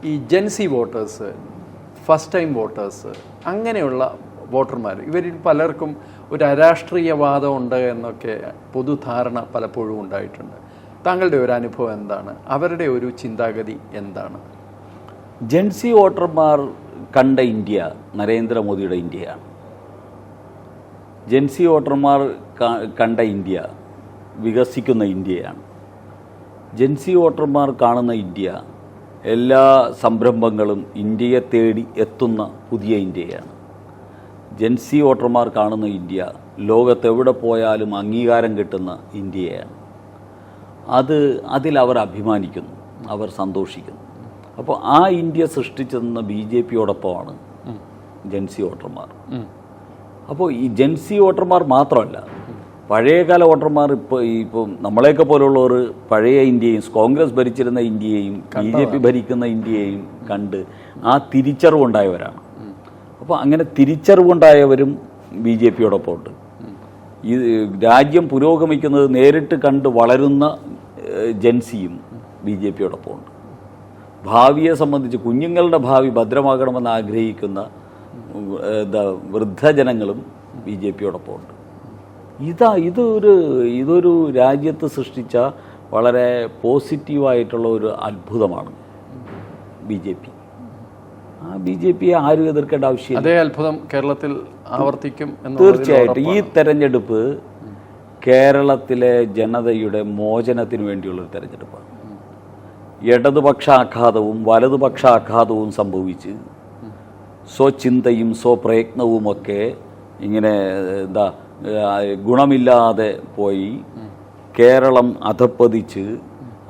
ഈ Gen Z voters, first time voters, അങ്ങനെയുള്ള വോട്ടർമാർ, ഇവരിൽ പലർക്കും ഒരു അരാഷ്ട്രീയവാദം ഉണ്ട് എന്നൊക്കെ പൊതുധാരണ പലപ്പോഴും ഉണ്ടായിട്ടുണ്ട്. താങ്കളുടെ ഒരു അനുഭവം എന്താണ്? അവരുടെ ഒരു ചിന്താഗതി എന്താണ്? ജെൻസി വോട്ടർമാർ കണ്ട ഇന്ത്യ നരേന്ദ്രമോദിയുടെ ഇന്ത്യയാണ്. ജെൻസി വോട്ടർമാർ കണ്ട ഇന്ത്യ വികസിക്കുന്ന ഇന്ത്യയാണ്. ജെൻസി വോട്ടർമാർ കാണുന്ന ഇന്ത്യ എല്ലാ സംരംഭങ്ങളും ഇന്ത്യയെ തേടി എത്തുന്ന പുതിയ ഇന്ത്യയാണ്. ജെൻസി വോട്ടർമാർ കാണുന്ന ഇന്ത്യ ലോകത്തെവിടെ പോയാലും അംഗീകാരം കിട്ടുന്ന ഇന്ത്യയാണ്. അതിലവർ അഭിമാനിക്കുന്നു, അവർ സന്തോഷിക്കുന്നു. അപ്പോൾ ആ ഇന്ത്യ സൃഷ്ടിച്ചെന്ന BJPയോടൊപ്പമാണ് ജെൻസി വോട്ടർമാർ. അപ്പോൾ ഈ ജെൻസി വോട്ടർമാർ മാത്രമല്ല, പഴയകാല വോട്ടർമാർ ഇപ്പം നമ്മളെയൊക്കെ പോലുള്ളവർ പഴയ ഇന്ത്യയും കോൺഗ്രസ് ഭരിച്ചിരുന്ന ഇന്ത്യയെയും BJP ഭരിക്കുന്ന ഇന്ത്യയെയും കണ്ട് ആ തിരിച്ചറിവുണ്ടായവരാണ്. അപ്പോൾ അങ്ങനെ തിരിച്ചറിവുണ്ടായവരും BJPയോടൊപ്പം ഉണ്ട്. ഈ രാജ്യം പുരോഗമിക്കുന്നത് നേരിട്ട് കണ്ട് വളരുന്ന ജെൻസിയും BJPയോടൊപ്പം ഉണ്ട്. ഭാവിയെ സംബന്ധിച്ച് കുഞ്ഞുങ്ങളുടെ ഭാവി ഭദ്രമാകണമെന്ന് ആഗ്രഹിക്കുന്ന വൃദ്ധജനങ്ങളും BJPയോടൊപ്പം ഉണ്ട്. ഇതൊരു രാജ്യത്ത് സൃഷ്ടിച്ച വളരെ പോസിറ്റീവായിട്ടുള്ള ഒരു അത്ഭുതമാണ് BJP. ആ BJPയെ ആരും എതിർക്കേണ്ട ആവശ്യമില്ല. അതേ അത്ഭുതം കേരളത്തിൽ ആവർത്തിക്കും. തീർച്ചയായിട്ടും ഈ തെരഞ്ഞെടുപ്പ് കേരളത്തിലെ ജനതയുടെ മോചനത്തിന് വേണ്ടിയുള്ളൊരു തെരഞ്ഞെടുപ്പാണ്. ഇടതുപക്ഷ ആഘാതവും വലതുപക്ഷ ആഘാതവും സംഭവിച്ച് സ്വചിന്തയും സ്വപ്രയത്നവുമൊക്കെ ഇങ്ങനെ ഗുണമില്ലാതെ പോയി കേരളം അധപ്പതിച്ച്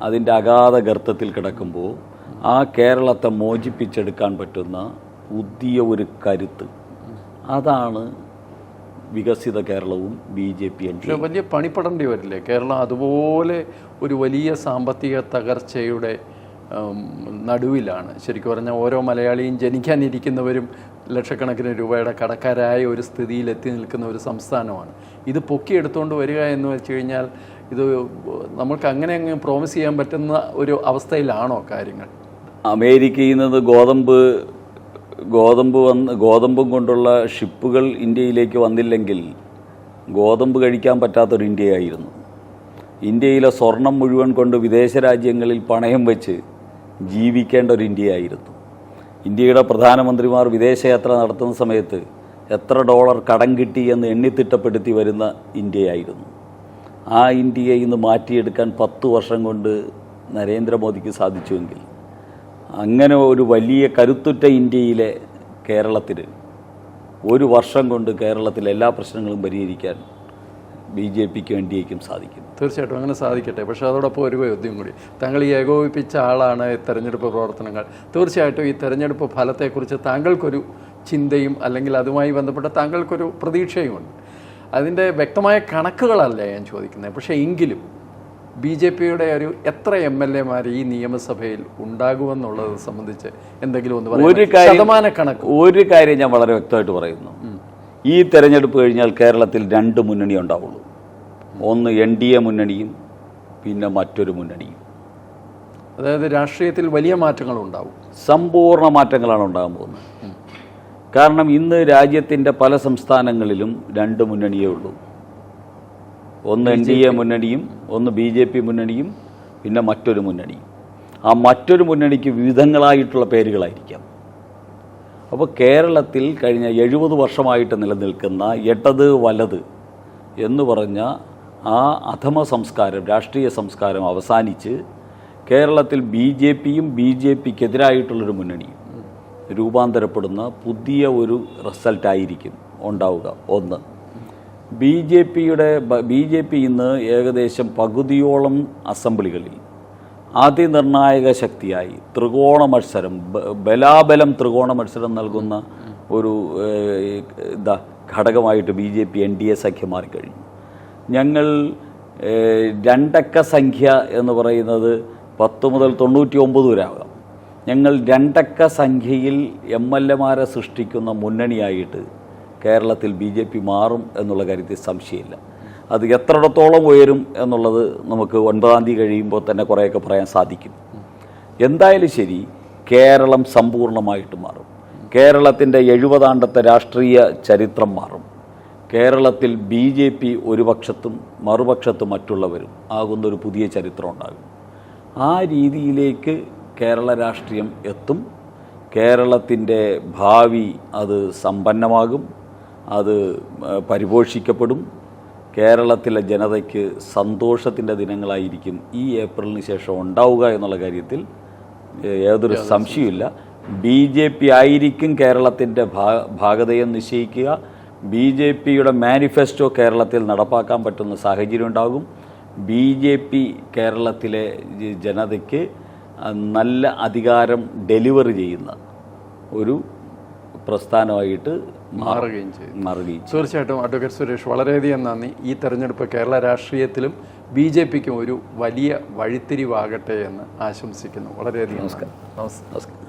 അതിൻ്റെ അഗാധ ഗർത്തത്തിൽ കിടക്കുമ്പോൾ ആ കേരളത്തെ മോചിപ്പിച്ചെടുക്കാൻ പറ്റുന്ന പുതിയ ഒരു കരുത്ത്, അതാണ് വികസിത കേരളവും BJP. വലിയ പണിപ്പെടേണ്ടി വരില്ലേ കേരളം? അതുപോലെ ഒരു വലിയ സാമ്പത്തിക തകർച്ചയുടെ നടുവിലാണ്. ശരിക്കും പറഞ്ഞാൽ ഓരോ മലയാളിയും ജനിക്കാനിരിക്കുന്നവരും ലക്ഷക്കണക്കിന് രൂപയുടെ കടക്കാരായ ഒരു സ്ഥിതിയിൽ എത്തി നിൽക്കുന്ന ഒരു സംസ്ഥാനമാണ്. ഇത് പൊക്കിയെടുത്തുകൊണ്ട് വരിക എന്ന് വെച്ച് കഴിഞ്ഞാൽ ഇത് നമുക്ക് അങ്ങനെ അങ്ങ് പ്രോമിസ് ചെയ്യാൻ പറ്റുന്ന ഒരു അവസ്ഥയിലാണോ കാര്യങ്ങൾ? അമേരിക്കയിൽ നിന്ന് ഗോതമ്പും കൊണ്ടുള്ള ഷിപ്പുകൾ ഇന്ത്യയിലേക്ക് വന്നില്ലെങ്കിൽ ഗോതമ്പ് കഴിക്കാൻ പറ്റാത്തൊരു ഇന്ത്യയായിരുന്നു. ഇന്ത്യയിലെ സ്വർണം മുഴുവൻ കൊണ്ട് വിദേശ രാജ്യങ്ങളിൽ പണയം വെച്ച് ജീവിക്കേണ്ട ഒരു ഇന്ത്യയായിരുന്നു. ഇന്ത്യയുടെ പ്രധാനമന്ത്രിമാർ വിദേശയാത്ര നടത്തുന്ന സമയത്ത് എത്ര ഡോളർ കടം കിട്ടി എന്ന് എണ്ണിത്തിട്ടപ്പെടുത്തി വരുന്ന ഇന്ത്യയായിരുന്നു. ആ ഇന്ത്യയെ ഇന്ന് മാറ്റിയെടുക്കാൻ 10 വർഷം കൊണ്ട് നരേന്ദ്രമോദിക്ക് സാധിച്ചുവെങ്കിൽ, അങ്ങനെ ഒരു വലിയ കരുത്തുറ്റ ഇന്ത്യയിലെ കേരളത്തിന് 1 വർഷം കൊണ്ട് കേരളത്തിലെ എല്ലാ പ്രശ്നങ്ങളും പരിഹരിക്കാൻ BJPക്കും NDAക്കും സാധിക്കും. തീർച്ചയായിട്ടും അങ്ങനെ സാധിക്കട്ടെ. പക്ഷേ അതോടൊപ്പം ഒരു ചോദ്യം കൂടി. താങ്കൾ ഈ ഏകോപിപ്പിച്ച ആളാണ് തെരഞ്ഞെടുപ്പ് പ്രവർത്തനങ്ങൾ. തീർച്ചയായിട്ടും ഈ തെരഞ്ഞെടുപ്പ് ഫലത്തെക്കുറിച്ച് താങ്കൾക്കൊരു ചിന്തയും അല്ലെങ്കിൽ അതുമായി ബന്ധപ്പെട്ട താങ്കൾക്കൊരു പ്രതീക്ഷയുമുണ്ട്. അതിൻ്റെ വ്യക്തമായ കണക്കുകളല്ല ഞാൻ ചോദിക്കുന്നത്. പക്ഷേ എങ്കിലും BJPയുടെ ഒരു എത്ര MLAമാർ ഈ നിയമസഭയിൽ ഉണ്ടാകുമെന്നുള്ളത് സംബന്ധിച്ച് എന്തെങ്കിലും ഒന്ന് ശതമാന കണക്ക്? ഒരു കാര്യം ഞാൻ വളരെ വ്യക്തമായിട്ട് പറയുന്നു. ഈ തെരഞ്ഞെടുപ്പ് കഴിഞ്ഞാൽ കേരളത്തിൽ 2 മുന്നണി ഉണ്ടാവുള്ളൂ. ഒന്ന് NDA മുന്നണിയും പിന്നെ മറ്റൊരു മുന്നണിയും. അതായത് രാഷ്ട്രീയത്തിൽ വലിയ മാറ്റങ്ങൾ ഉണ്ടാവും, സമ്പൂർണ്ണ മാറ്റങ്ങളാണ് ഉണ്ടാകാൻ പോകുന്നത്. കാരണം ഇന്ന് രാജ്യത്തിൻ്റെ പല സംസ്ഥാനങ്ങളിലും 2 മുന്നണിയേ ഉള്ളൂ. ഒന്ന് NDA മുന്നണിയും ഒന്ന് BJP മുന്നണിയും പിന്നെ മറ്റൊരു മുന്നണിയും. ആ മറ്റൊരു മുന്നണിക്ക് വിവിധങ്ങളായിട്ടുള്ള പേരുകളായിരിക്കാം. അപ്പോൾ കേരളത്തിൽ കഴിഞ്ഞ 70 വർഷമായിട്ട് നിലനിൽക്കുന്ന ഇടത് വലത് എന്ന് പറഞ്ഞ ആ അധമ സംസ്കാരം, രാഷ്ട്രീയ സംസ്കാരം അവസാനിച്ച് കേരളത്തിൽ BJPയും BJPക്കെതിരായിട്ടുള്ളൊരു മുന്നണിയും രൂപാന്തരപ്പെടുന്ന പുതിയ ഒരു റിസൾട്ടായിരിക്കും ഉണ്ടാവുക. ഒന്ന്, BJP ഇന്ന് ഏകദേശം പകുതിയോളം അസംബ്ലികളിൽ അതിനിർണായക ശക്തിയായി ത്രികോണ മത്സരം, ബലാബലം ത്രികോണ മത്സരം നൽകുന്ന ഒരു ഘടകമായിട്ട് BJP NDA സഖ്യം മാറിക്കഴിഞ്ഞു. ഞങ്ങൾ 2 അക്ക സംഖ്യ എന്ന് പറയുന്നത് 10 മുതൽ 99 വരെ ആകാം. ഞങ്ങൾ 2 അക്ക സംഖ്യയിൽ MLA-മാരെ സൃഷ്ടിക്കുന്ന മുന്നണിയായിട്ട് കേരളത്തിൽ BJP മാറും എന്നുള്ള കാര്യത്തിൽ സംശയമില്ല. അത് എത്രത്തോളം ഉയരും എന്നുള്ളത് നമുക്ക് 9-ാം തീയതി കഴിയുമ്പോൾ തന്നെ കുറേയൊക്കെ പറയാൻ സാധിക്കും. എന്തായാലും ശരി, കേരളം സമ്പൂർണ്ണമായിട്ട് മാറും. കേരളത്തിൻ്റെ 70 ആണ്ടത്തെ രാഷ്ട്രീയ ചരിത്രം മാറും. കേരളത്തിൽ BJP ഒരു പക്ഷത്തും മറുപക്ഷത്തും മറ്റുള്ളവരും ആകുന്നൊരു പുതിയ ചരിത്രം ഉണ്ടാകും. ആ രീതിയിലേക്ക് കേരള രാഷ്ട്രീയം എത്തും. കേരളത്തിൻ്റെ ഭാവി അത് സമ്പന്നമാകും, അത് പരിപോഷിക്കപ്പെടും. കേരളത്തിലെ ജനതയ്ക്ക് സന്തോഷത്തിൻ്റെ ദിനങ്ങളായിരിക്കും ഈ ഏപ്രിലിന് ശേഷം ഉണ്ടാവുക എന്നുള്ള കാര്യത്തിൽ യാതൊരു സംശയമില്ല. BJP ആയിരിക്കും കേരളത്തിൻ്റെ ഭാഗതയെ നിശ്ചയിക്കുക. BJPയുടെ മാനിഫെസ്റ്റോ കേരളത്തിൽ നടപ്പാക്കാൻ പറ്റുന്ന സാഹചര്യം ഉണ്ടാകും. BJP കേരളത്തിലെ ജനതയ്ക്ക് നല്ല അധികാരം ഡെലിവറി ചെയ്യുന്ന ഒരു പ്രസ്ഥാനമായിട്ട് മാറുകയും ചെയ്യും. തീർച്ചയായിട്ടും അഡ്വക്കേറ്റ് സുരേഷ്, വളരെയധികം നന്ദി. ഈ തെരഞ്ഞെടുപ്പ് കേരള രാഷ്ട്രീയത്തിലും BJPക്കും ഒരു വലിയ വഴിത്തിരിവാകട്ടെ എന്ന് ആശംസിക്കുന്നു. വളരെയധികം നമസ്കാരം.